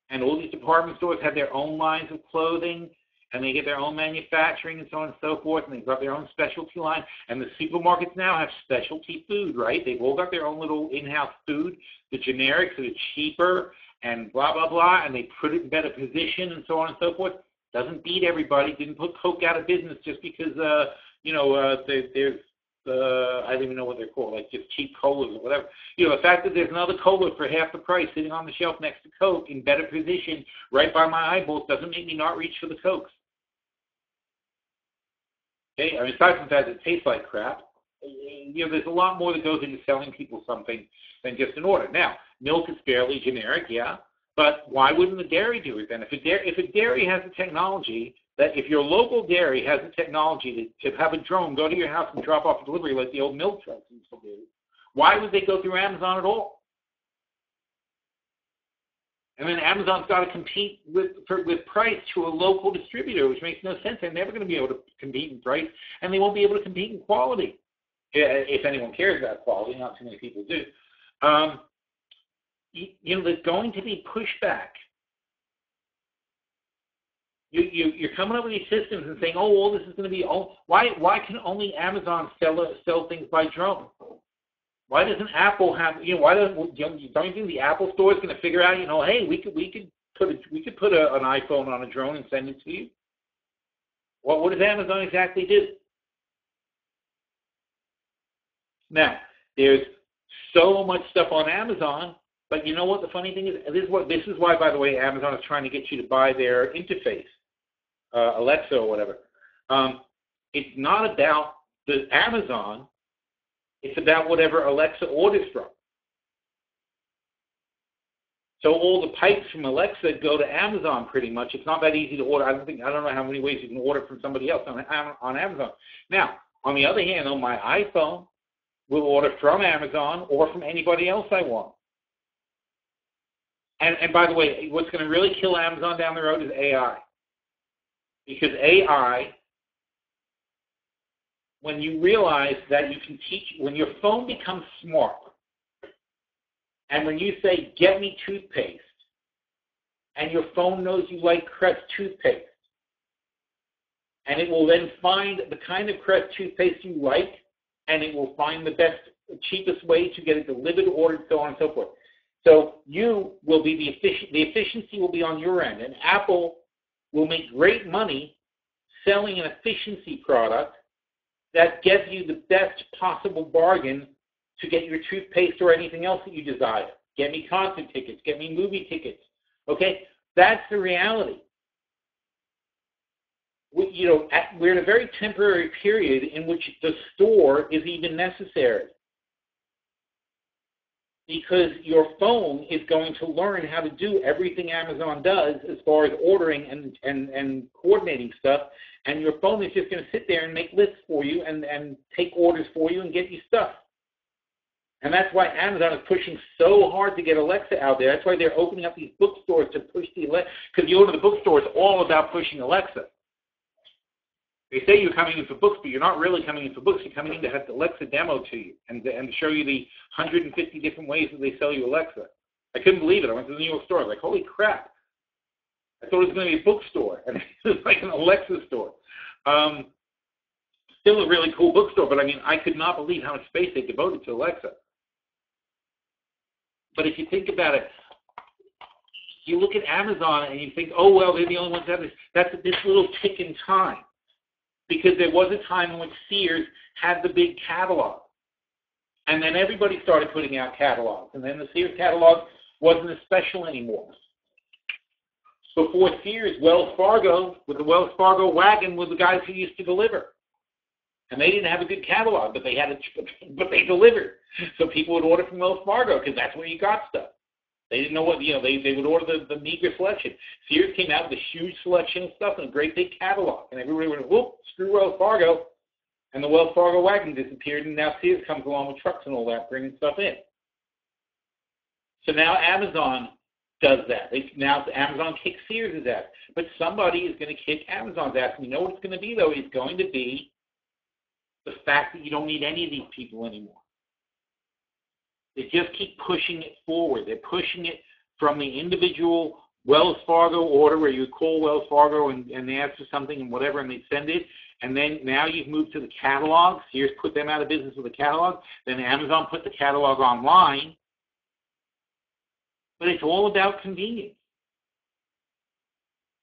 and all these department stores had their own lines of clothing, and they get their own manufacturing and so on and so forth, and they've got their own specialty line. And the supermarkets now have specialty food, right? They've all got their own little in-house food, the generics that are cheaper and blah, blah, blah, and they put it in better position and so on and so forth. Doesn't beat everybody. Didn't put Coke out of business just because, there's, I don't even know what they're called, like just cheap colas or whatever. The fact that there's another cola for half the price sitting on the shelf next to Coke in better position right by my eyeballs doesn't make me not reach for the Cokes. Okay, I mean, aside from the fact that it tastes like crap, there's a lot more that goes into selling people something than just an order. Now, milk is fairly generic, yeah, but why wouldn't the dairy do it then? If a dairy has the technology, that if your local dairy has the technology to have a drone go to your house and drop off a delivery like the old milk trucks used to do, why would they go through Amazon at all? And then Amazon's got to compete with price to a local distributor, which makes no sense. They're never going to be able to compete in price, and they won't be able to compete in quality. If anyone cares about quality, not too many people do. There's going to be pushback. You're coming up with these systems and saying, all this is going to be, why can only Amazon sell things by drone? Why doesn't Apple have, don't you think the Apple store is going to figure out, hey, we could put an iPhone on a drone and send it to you? What does Amazon exactly do? Now, there's so much stuff on Amazon, but you know what the funny thing is? This is why, by the way, Amazon is trying to get you to buy their interface, Alexa or whatever. It's not about the Amazon. It's about whatever Alexa orders from. So all the pipes from Alexa go to Amazon pretty much. It's not that easy to order. I don't know how many ways you can order from somebody else on Amazon. Now, on the other hand, on my iPhone, we'll order from Amazon or from anybody else I want. And by the way, what's going to really kill Amazon down the road is AI. Because AI, when you realize that you can teach, when your phone becomes smart, and when you say, get me toothpaste, and your phone knows you like Crest toothpaste, and it will then find the kind of Crest toothpaste you like, and it will find the best, cheapest way to get it delivered, ordered, so on and so forth. So you will be the efficiency will be on your end, and Apple will make great money selling an efficiency product that gets you the best possible bargain to get your toothpaste or anything else that you desire. Get me concert tickets, get me movie tickets. Okay? That's the reality. we're in a very temporary period in which the store is even necessary. Because your phone is going to learn how to do everything Amazon does as far as ordering and coordinating stuff, and your phone is just going to sit there and make lists for you and take orders for you and get you stuff. And that's why Amazon is pushing so hard to get Alexa out there. That's why they're opening up these bookstores to push the Alexa, because you go to the bookstore, it's all about pushing Alexa. They say you're coming in for books, but you're not really coming in for books. You're coming in to have the Alexa demo to you and to show you the 150 different ways that they sell you Alexa. I couldn't believe it. I went to the New York store. I was like, holy crap. I thought it was going to be a bookstore, and it was like an Alexa store. Still a really cool bookstore, but I mean, I could not believe how much space they devoted to Alexa. But if you think about it, you look at Amazon and you think, oh, well, they're the only ones that have this. That's this little tick in time. Because there was a time in which Sears had the big catalog. And then everybody started putting out catalogs. And then the Sears catalog wasn't as special anymore. Before Sears, Wells Fargo, with the Wells Fargo wagon, were the guys who used to deliver. And they didn't have a good catalog, but they delivered. So people would order from Wells Fargo because that's where you got stuff. They didn't know what, they would order the meager selection. Sears came out with a huge selection of stuff and a great big catalog. And everybody went, whoop, screw Wells Fargo. And the Wells Fargo wagon disappeared, and now Sears comes along with trucks and all that, bringing stuff in. So now Amazon does that. Now Amazon kicks Sears' ass. But somebody is going to kick Amazon's ass. And you know what it's going to be, though? It's going to be the fact that you don't need any of these people anymore. They just keep pushing it forward. They're pushing it from the individual Wells Fargo order where you call Wells Fargo and they ask for something and whatever, and they send it. And then now you've moved to the catalog. Sears put them out of business with the catalog. Then Amazon put the catalog online. But it's all about convenience.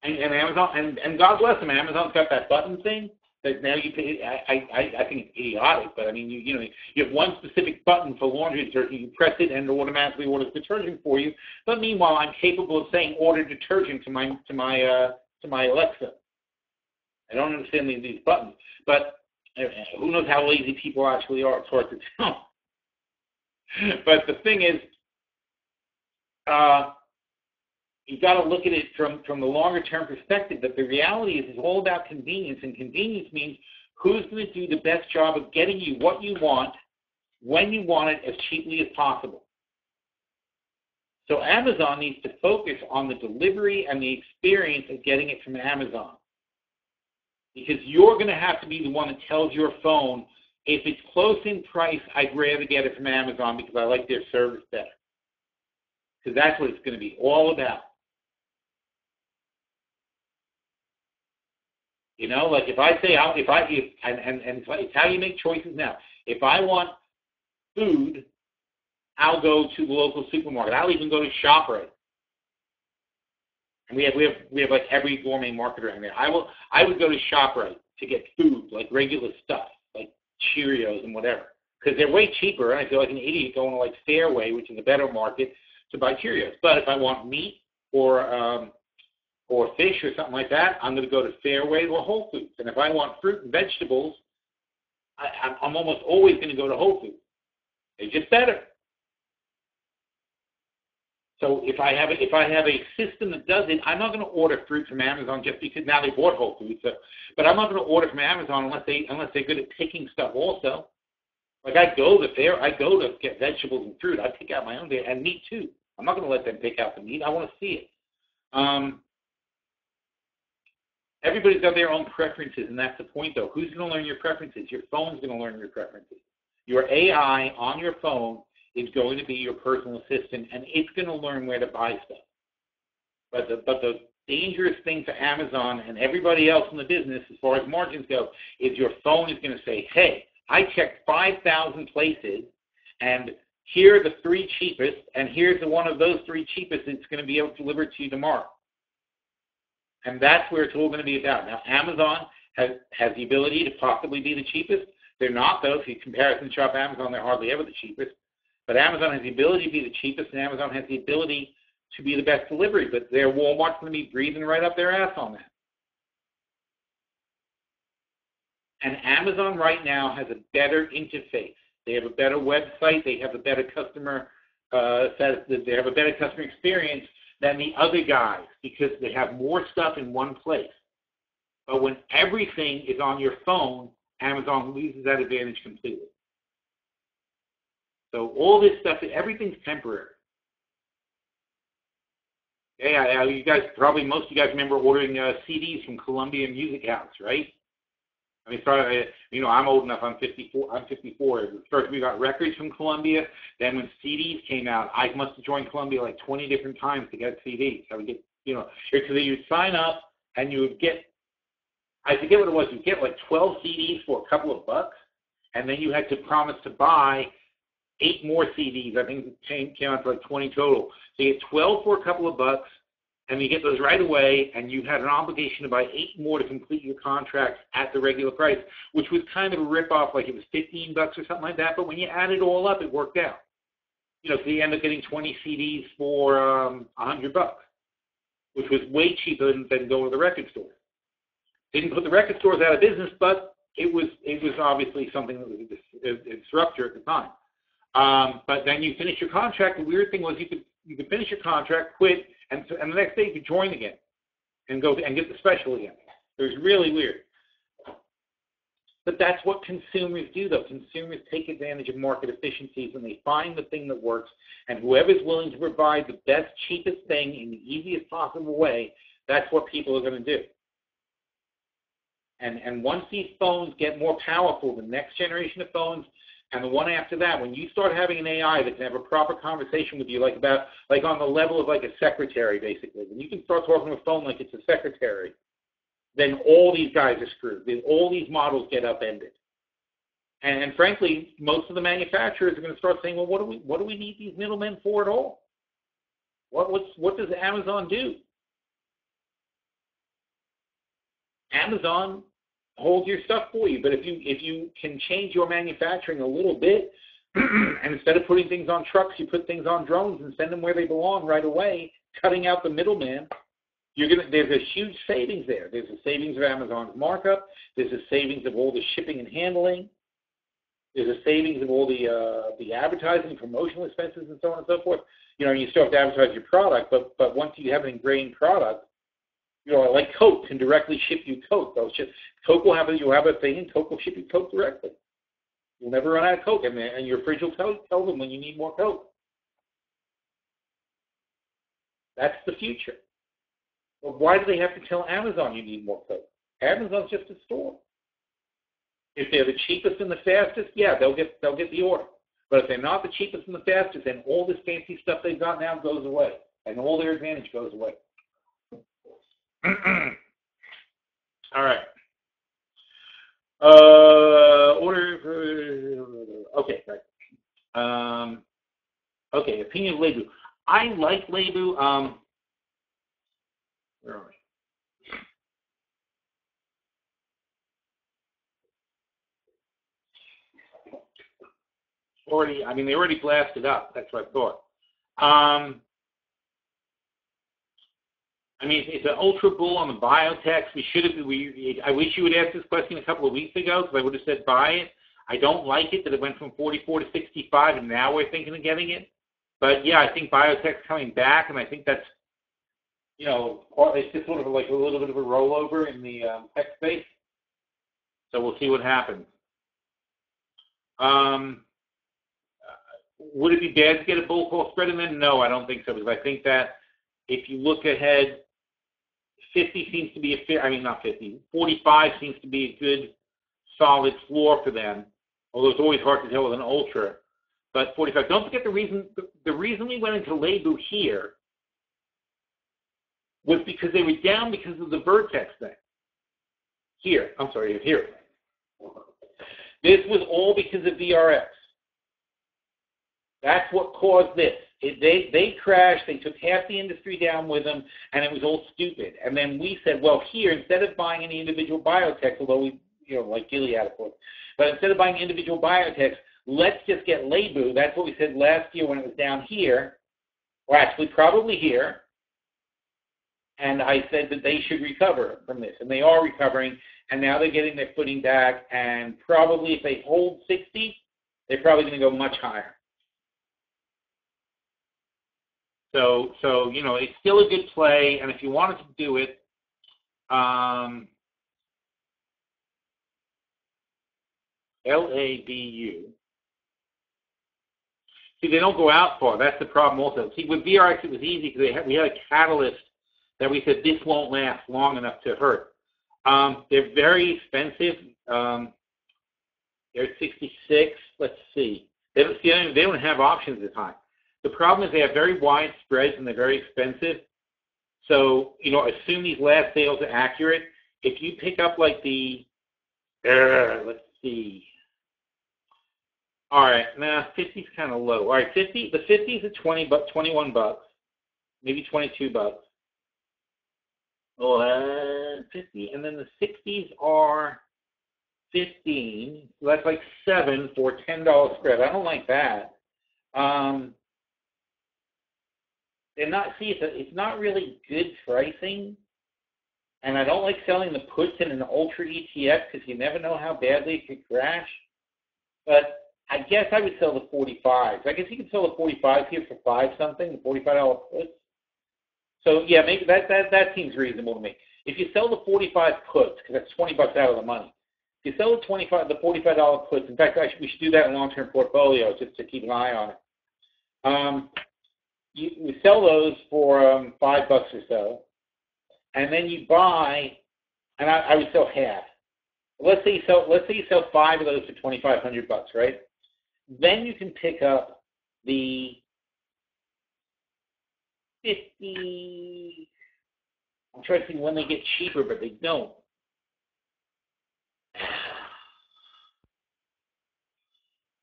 And Amazon, and God bless them, Amazon's got that button thing. That now you pay, I think it's idiotic, but I mean, you have one specific button for laundry detergent. You press it and it automatically orders detergent for you. But meanwhile, I'm capable of saying order detergent to my Alexa. I don't understand these buttons, but who knows how lazy people actually are? It's hard to tell. But the thing is, you've got to look at it from the longer-term perspective, that the reality is it's all about convenience, and convenience means who's going to do the best job of getting you what you want, when you want it, as cheaply as possible. So Amazon needs to focus on the delivery and the experience of getting it from Amazon. Because you're going to have to be the one that tells your phone, if it's close in price, I'd rather get it from Amazon because I like their service better. Because that's what it's going to be all about. You know, like if I say, it's how you make choices now. If I want food, I'll go to the local supermarket. I'll even go to ShopRite. And we have like every gourmet market around there. I would go to ShopRite to get food, like regular stuff, like Cheerios and whatever, because they're way cheaper. And I feel like an idiot going to like Fairway, which is a better market, to buy Cheerios. But if I want meat or fish or something like that, I'm going to go to Fairway or Whole Foods. And if I want fruit and vegetables, I'm almost always going to go to Whole Foods. They're just better. So if I have a system that does it, I'm not going to order fruit from Amazon just because now they bought Whole Foods. But I'm not going to order from Amazon unless they're good at picking stuff also. Like I go to get vegetables and fruit. I pick out my own, and meat too. I'm not going to let them pick out the meat. I want to see it. Everybody's got their own preferences, and that's the point, though. Who's going to learn your preferences? Your phone's going to learn your preferences. Your AI on your phone is going to be your personal assistant, and it's going to learn where to buy stuff. But the dangerous thing for Amazon and everybody else in the business, as far as margins go, is your phone is going to say, hey, I checked 5,000 places, and here are the 3 cheapest, and here's the one of those 3 cheapest that's going to be able to deliver it to you tomorrow. And that's where it's all going to be about. Now, Amazon has the ability to possibly be the cheapest. They're not, though. If you comparison shop Amazon, they're hardly ever the cheapest. But Amazon has the ability to be the cheapest, and Amazon has the ability to be the best delivery. But their Walmart's going to be breathing right up their ass on that. And Amazon right now has a better interface. They have a better website. They have a better customer they have a better customer experience than the other guys because they have more stuff in one place. But when everything is on your phone, Amazon loses that advantage completely. So all this stuff, everything's temporary. Yeah, you guys most of you guys remember ordering CDs from Columbia Music House, right? I mean, sorry, I'm old enough. I'm 54. First, we got records from Columbia. Then, when CDs came out, I must have joined Columbia like 20 different times to get CDs. I would get, because you'd sign up and you would get, I forget what it was. You'd get like 12 CDs for a couple of bucks, and then you had to promise to buy 8 more CDs. I think it came out to like 20 total. So you get 12 for a couple of bucks, and you get those right away, and you had an obligation to buy 8 more to complete your contract at the regular price, which was kind of a rip-off, like it was $15 or something like that. But when you add it all up, it worked out. So you end up getting 20 CDs for $100, which was way cheaper than going to the record store. Didn't put the record stores out of business, but it was obviously something that was a disruptor at the time. But then you finish your contract. The weird thing was you could finish your contract, quit, and the next day you could join again and go and get the special again. It was really weird. But that's what consumers do, though. Consumers take advantage of market efficiencies, and they find the thing that works. And whoever's willing to provide the best, cheapest thing in the easiest possible way, that's what people are going to do. And once these phones get more powerful, the next generation of phones, and the one after that, when you start having an AI that can have a proper conversation with you, like on the level of like a secretary, basically, when you can start talking to a phone like it's a secretary, then all these guys are screwed. Then all these models get upended. And frankly, most of the manufacturers are going to start saying, well, what do we need these middlemen for at all? What does Amazon do? Amazon holds your stuff for you, but if you can change your manufacturing a little bit, and instead of putting things on trucks, you put things on drones and send them where they belong right away, cutting out the middleman, there's a huge savings there. There's a savings of Amazon's markup. There's a savings of all the shipping and handling. There's a savings of all the advertising, promotional expenses, and so on and so forth. You still have to advertise your product, but once you have an ingrained product, like Coke can directly ship you Coke. Coke will have a thing, and Coke will ship you Coke directly. You'll never run out of Coke, and your fridge will tell them when you need more Coke. That's the future. But why do they have to tell Amazon you need more Coke? Amazon's just a store. If they're the cheapest and the fastest, yeah, they'll get the order. But if they're not the cheapest and the fastest, then all this fancy stuff they've got now goes away, and all their advantage goes away. All right. Okay, right. Okay, opinion of Lebu. I like Lebu. Where are we? They already blasted up. That's what I thought. It's an ultra bull on the biotech. I wish you would ask this question a couple of weeks ago because I would have said buy it. I don't like it that it went from 44 to 65, and now we're thinking of getting it. But yeah, I think biotech's coming back, and I think that's, it's just sort of like a little bit of a rollover in the tech space. So we'll see what happens. Would it be bad to get a bull call spread in there? No, I don't think so, because I think that if you look ahead, 50 seems to be a fair, not 50, 45 seems to be a good, solid floor for them, although it's always hard to tell with an ultra. But 45, don't forget the reason we went into Lebu here was because they were down because of the Vertex thing. Here. This was all because of VRX. That's what caused this. They crashed, they took half the industry down with them, and it was all stupid. And then we said, well, here, instead of buying any individual biotechs, although we, like Gilead, of course, but instead of buying individual biotechs, let's just get Lebu. That's what we said last year when it was down here, or actually probably here. And I said that they should recover from this, and they are recovering, and now they're getting their footing back, and probably if they hold 60, they're probably going to go much higher. So it's still a good play, and if you wanted to do it, LABU. See, they don't go out far. That's the problem also. See, with VRX, it was easy because we had a catalyst that we said this won't last long enough to hurt. They're very expensive. They're at 66. Let's see. They don't have options this high. The problem is they have very wide spreads and they're very expensive. So, assume these last sales are accurate. If you pick up like the, let's see. All right, 50 is kind of low. All right, 50. The 50s are 21 bucks, maybe 22 bucks. 50, and then the 60s are 15. So that's like 7 for a $10 spread. I don't like that. They're not. See, it's not really good pricing, and I don't like selling the puts in an ultra ETF because you never know how badly it could crash. But I guess I would sell the 45s. I guess you can sell the 45s here for $5 something, the $45 puts. So yeah, maybe that seems reasonable to me. If you sell the 45 puts, because that's 20 bucks out of the money. If you sell the $45 puts, in fact, we should do that in long-term portfolio just to keep an eye on it. You sell those for $5 or so, and then you buy, and I would sell half. Let's say you sell 5 of those for $2,500, right? Then you can pick up the 50. I'm trying to think when they get cheaper, but they don't.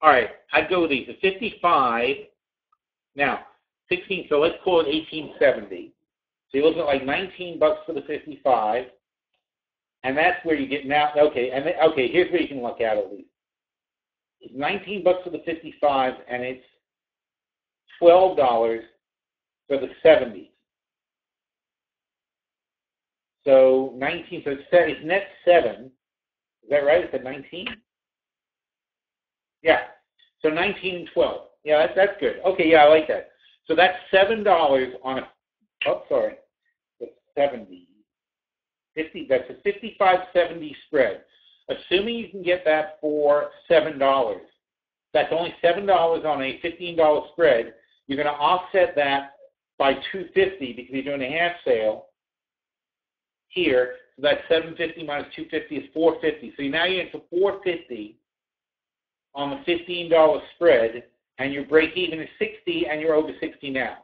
All right, I'd go with these. The 55. Now, 16. So let's call it 1870. So you're looking at like $19 for the 55, and that's where you get now. Okay, here's where you can look at least. It's $19 for the 55, and it's $12 for the 70s. So 19. So it's net 7. Is that right? It's at 19. Yeah. So 19 and 12. Yeah, that's good. Okay, yeah, I like that. So that's $7 on a. Oh, sorry. That's 70. 50. That's a 55-70 spread. Assuming you can get that for $7, that's only $7 on a $15 spread. You're going to offset that by $250 because you're doing a half sale here. So that's $750 minus $250 is $450. So now you're into $450 on the $15 spread, and your break even is 60, and you're over 60 now.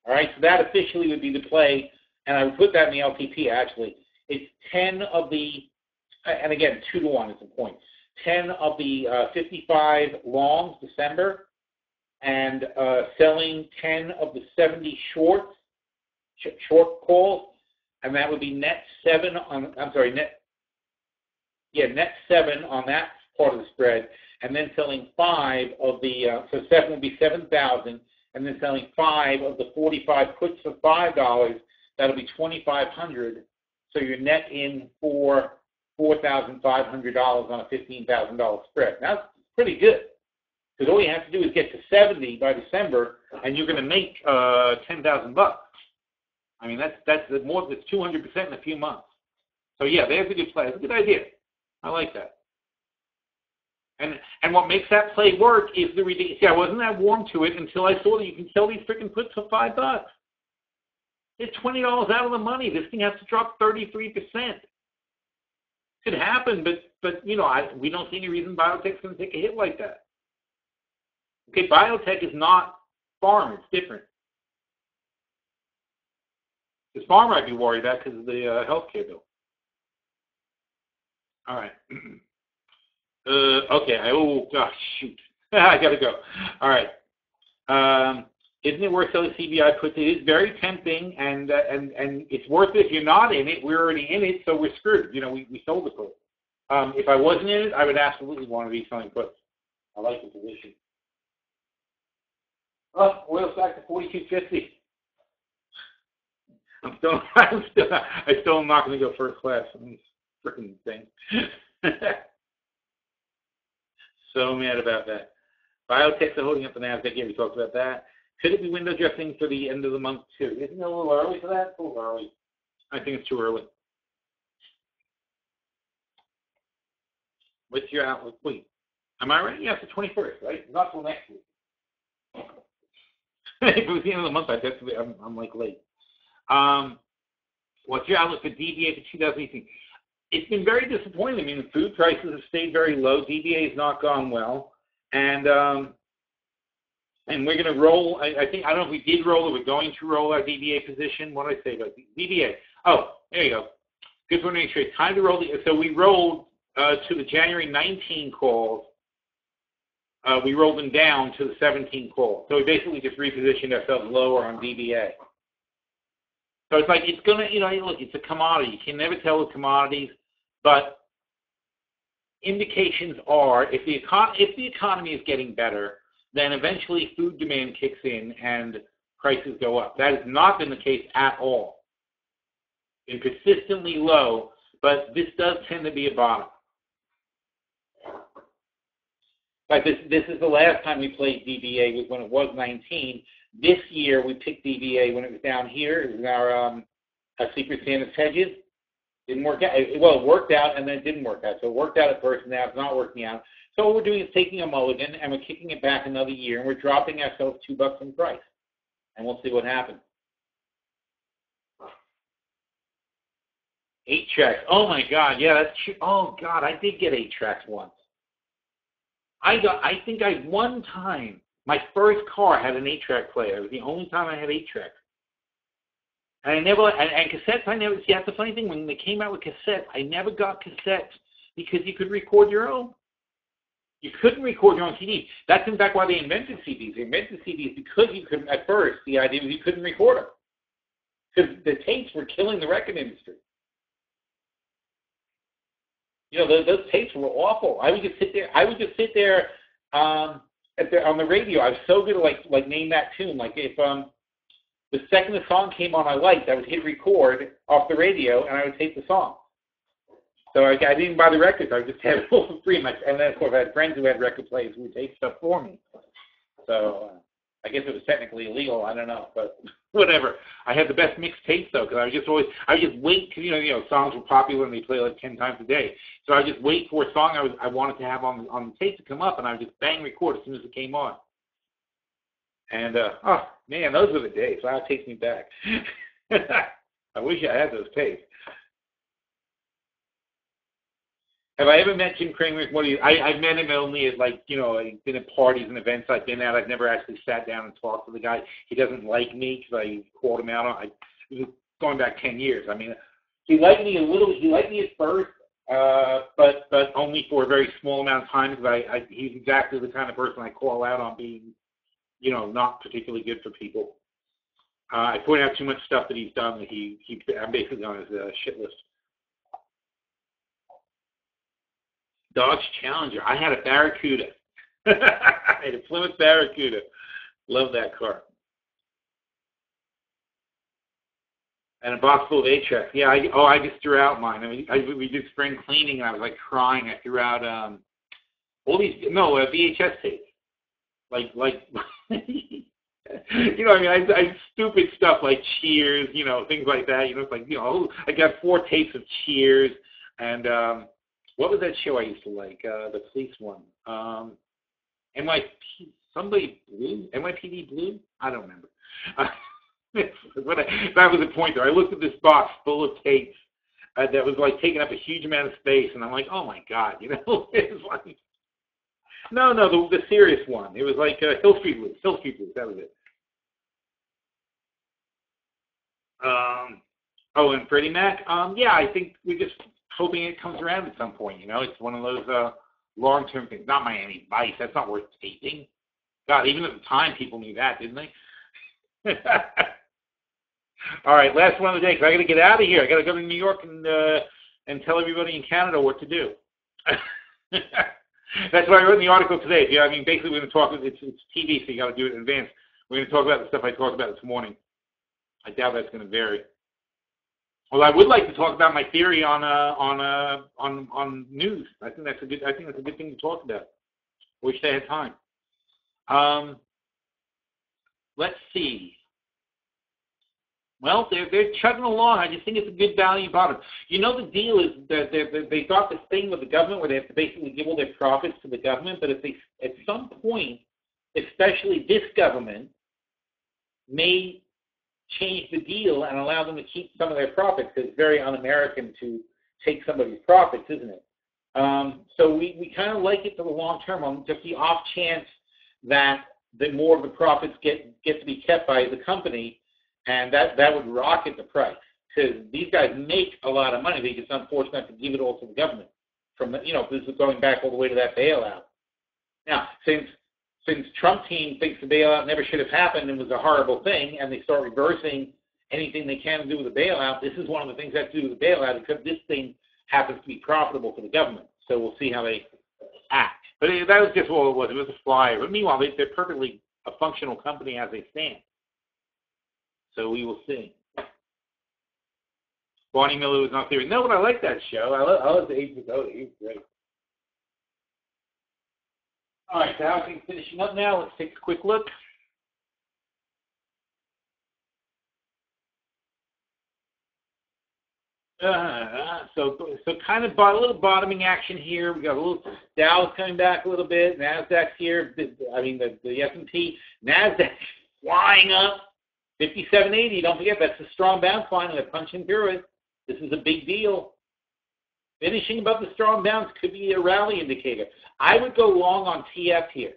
All right. So that officially would be the play, and I would put that in the LTP actually. It's 10 of the, and again, 2-to-1 is the point. 10 of the 55 longs, December, and selling 10 of the 70 short calls, and that would be net 7 on. I'm sorry, net 7 on that part of the spread, and then selling 5 of the. So 7 would be 7,000, and then selling 5 of the 45 puts for $5. That'll be $2,500. So you're net in for $4,500 on a $15,000 spread. Now, that's pretty good, because all you have to do is get to 70 by December, and you're going to make $10,000. I mean, that's more than 200% in a few months. So yeah, there's a good play. It's a good idea. I like that. And what makes that play work is the ridiculous. See, I wasn't that warm to it until I saw that you can sell these freaking puts for $5. It's $20 out of the money. This thing has to drop 33%. Could happen, but we don't see any reason Biotech's going to take a hit like that. Okay, Biotech is not pharma. It's different. Because pharma I'd be worried about because of the healthcare bill. All right. Okay. Oh, gosh, shoot. I got to go. All right. Isn't it worth selling CBI puts? It is very tempting, and it's worth it if you're not in it. We're already in it, so we're screwed. We sold the put. If I wasn't in it, I would absolutely want to be selling puts. I like the position. Oh, oil's back to 42.50. I still am not going to go first class on these freaking things. So mad about that. Biotech are holding up the NASDAQ. Yeah, we talked about that. Could it be window dressing for the end of the month too? Isn't it a little early for that? It's a little early. I think it's too early. What's your outlook? Wait, am I right? Yeah, it's the 21st, right? Not till next week. If it was the end of the month, I'm like late. What's your outlook for DBA for 2018? It's been very disappointing. I mean, the food prices have stayed very low. DBA has not gone well, and we're going to roll. I don't know if we did roll or we're going to roll our DBA position. What did I say about DBA? Oh, there you go. Good for an trade. Time to roll. So we rolled to the January 19 calls. We rolled them down to the 17 calls. So we basically just repositioned ourselves lower on DBA. So it's like, it's going to, look, it's a commodity. You can never tell with commodities, but indications are if the economy is getting better, then eventually food demand kicks in and prices go up. That has not been the case at all. Been persistently low, but this does tend to be a bottom. In fact, this is the last time we played DBA was when it was 19. This year we picked DBA when it was down here. It was our Secret Santa's hedges. Didn't work out. Well, it worked out and then it didn't work out. So it worked out at first and now it's not working out. So what we're doing is taking a mulligan and we're kicking it back another year and we're dropping ourselves $2 in price. And we'll see what happens. 8 tracks. Oh my God. Yeah, that's true. Oh God, I did get 8 tracks once. I think one time, my first car had an 8-track player. It was the only time I had 8 tracks. And I never, and cassettes, I never, see, that's the funny thing, when they came out with cassettes, I never got cassettes because you could record your own. You couldn't record your own CD. That's in fact why they invented CDs. They invented CDs because you couldn't, at first, the idea was you couldn't record them. Because the tapes were killing the record industry. You know, those tapes were awful. I would just sit there on the radio. I was so good at like name that tune. Like if the second the song came on I liked, I would hit record off the radio and I would tape the song. So I didn't buy the records. I would just have it for free. And then of course I had friends who had record players who would tape stuff for me. So I guess it was technically illegal. I don't know, but whatever. I had the best mixed tapes though, because I would just wait because you know songs were popular and they play like 10 times a day. So I would just wait for a song I wanted to have on the tape to come up, and I would just bang record as soon as it came on. And oh man, those were the days. Wow, it takes me back. I wish I had those tapes. Have I ever met Jim Cramer? I've met him only at I've been at parties and events I've been at. I've never actually sat down and talked to the guy. He doesn't like me because I called him out on. It was going back 10 years. I mean, he liked me a little. He liked me at first, but only for a very small amount of time because he's exactly the kind of person I call out on being, not particularly good for people. I point out too much stuff that he's done that I'm basically on his shit list. Dodge Challenger. I had a Barracuda. I had a Plymouth Barracuda. Love that car. And a box full of 8-tracks. Yeah, I just threw out mine. I mean, we did spring cleaning, and I was like crying. I threw out all these VHS tapes. I stupid stuff like Cheers, things like that. It's like I got 4 tapes of Cheers, and what was that show I used to like? The police one. NYPD Blue? I don't remember. That was the point there. I looked at this box full of tapes that was like taking up a huge amount of space, and I'm like, oh my God, it was like, no, the serious one. It was like Hill Street Blues. That was it. And Freddie Mac. Yeah, I think we just hoping it comes around at some point. It's one of those long-term things. Not Miami Vice. That's not worth taping. God, even at the time, people knew that, didn't they? All right, last one of the day, because I got to get out of here. I got to go to New York and tell everybody in Canada what to do. That's what I wrote in the article today. Yeah, I mean, basically, we're going to talk. It's TV, so you got to do it in advance. We're going to talk about the stuff I talked about this morning. I doubt that's going to vary. Well, I would like to talk about my theory on news. I think that's a good thing to talk about. Wish they had time. Let's see. Well, they're chugging along. I just think it's a good value bottom. You know, the deal is that they thought this thing with the government where they have to basically give all their profits to the government, but if they at some point, especially this government, may change the deal and allow them to keep some of their profits, because it's very un-American to take somebody's profits, isn't it? So we kind of like it for the long term, on just the off chance that more of the profits get to be kept by the company, and that would rocket the price, because these guys make a lot of money. They just unfortunate to give it all to the government. This is going back all the way to that bailout. Now, since Trump team thinks the bailout never should have happened and was a horrible thing, and they start reversing anything they can do with the bailout, this is one of the things that have to do with the bailout, except this thing happens to be profitable for the government. So we'll see how they act. But that was just all it was. It was a flyer. But meanwhile, they're perfectly a functional company as they stand. So we will see. Barney Miller was not there. No, but I like that show. I love the Age of Dakota. He was great. All right, so housing finishing up now. Let's take a quick look. So kind of a little bottoming action here. We got a little Dow's coming back a little bit. Nasdaq's here. The S&P. Nasdaq flying up. 5780. Don't forget, that's a strong bounce line, and they're punching through it. This is a big deal. Finishing above the strong bounce could be a rally indicator. I would go long on TF here.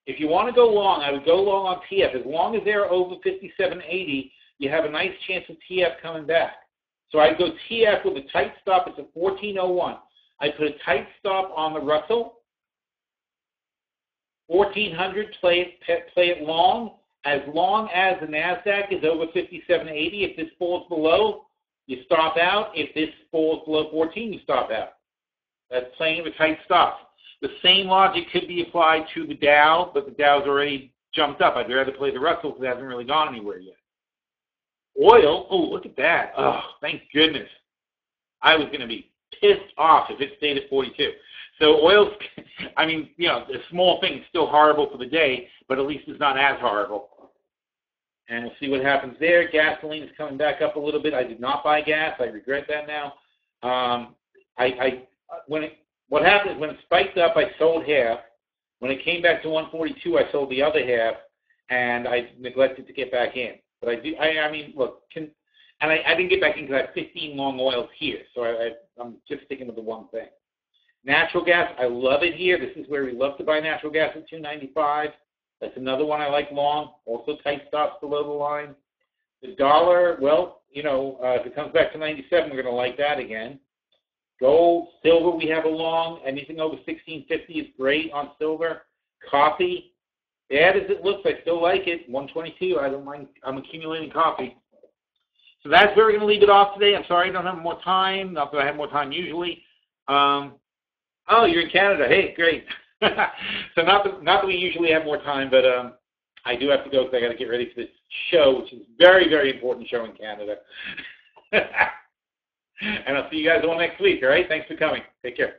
If you want to go long, I would go long on TF. As long as they're over 5780, you have a nice chance of TF coming back. So I'd go TF with a tight stop. It's a 1401. I put a tight stop on the Russell. 1400, play it long. As long as the NASDAQ is over 5780, if this falls below, you stop out. If this falls below 14, you stop out. That's playing with tight stops. The same logic could be applied to the Dow, but the Dow's already jumped up. I'd rather play the Russell because it hasn't really gone anywhere yet. Oil, oh, look at that. Oh, thank goodness. I was going to be pissed off if it stayed at 42. So oil's, a small thing. It's still horrible for the day, but at least it's not as horrible. And we'll see what happens there. Gasoline is coming back up a little bit. I did not buy gas. I regret that now. What happened is when it spiked up, I sold half. When it came back to 142, I sold the other half, and I neglected to get back in. But I didn't get back in because I have 15 long oils here, so I'm just sticking with the one thing. Natural gas, I love it here. This is where we love to buy natural gas at $2.95. That's another one I like long. Also tight stops below the line. The dollar, if it comes back to 97, we're going to like that again. Gold, silver, we have a long. Anything over 1650 is great on silver. Coffee, bad as it looks, I still like it. 122, I don't mind. I'm accumulating coffee. So that's where we're going to leave it off today. I'm sorry I don't have more time. Not that I have more time usually. Oh, you're in Canada. Hey, great. So not that we usually have more time, but I do have to go because I got to get ready for this show, which is a very, very important show in Canada. And I'll see you guys all next week, all right? Thanks for coming. Take care.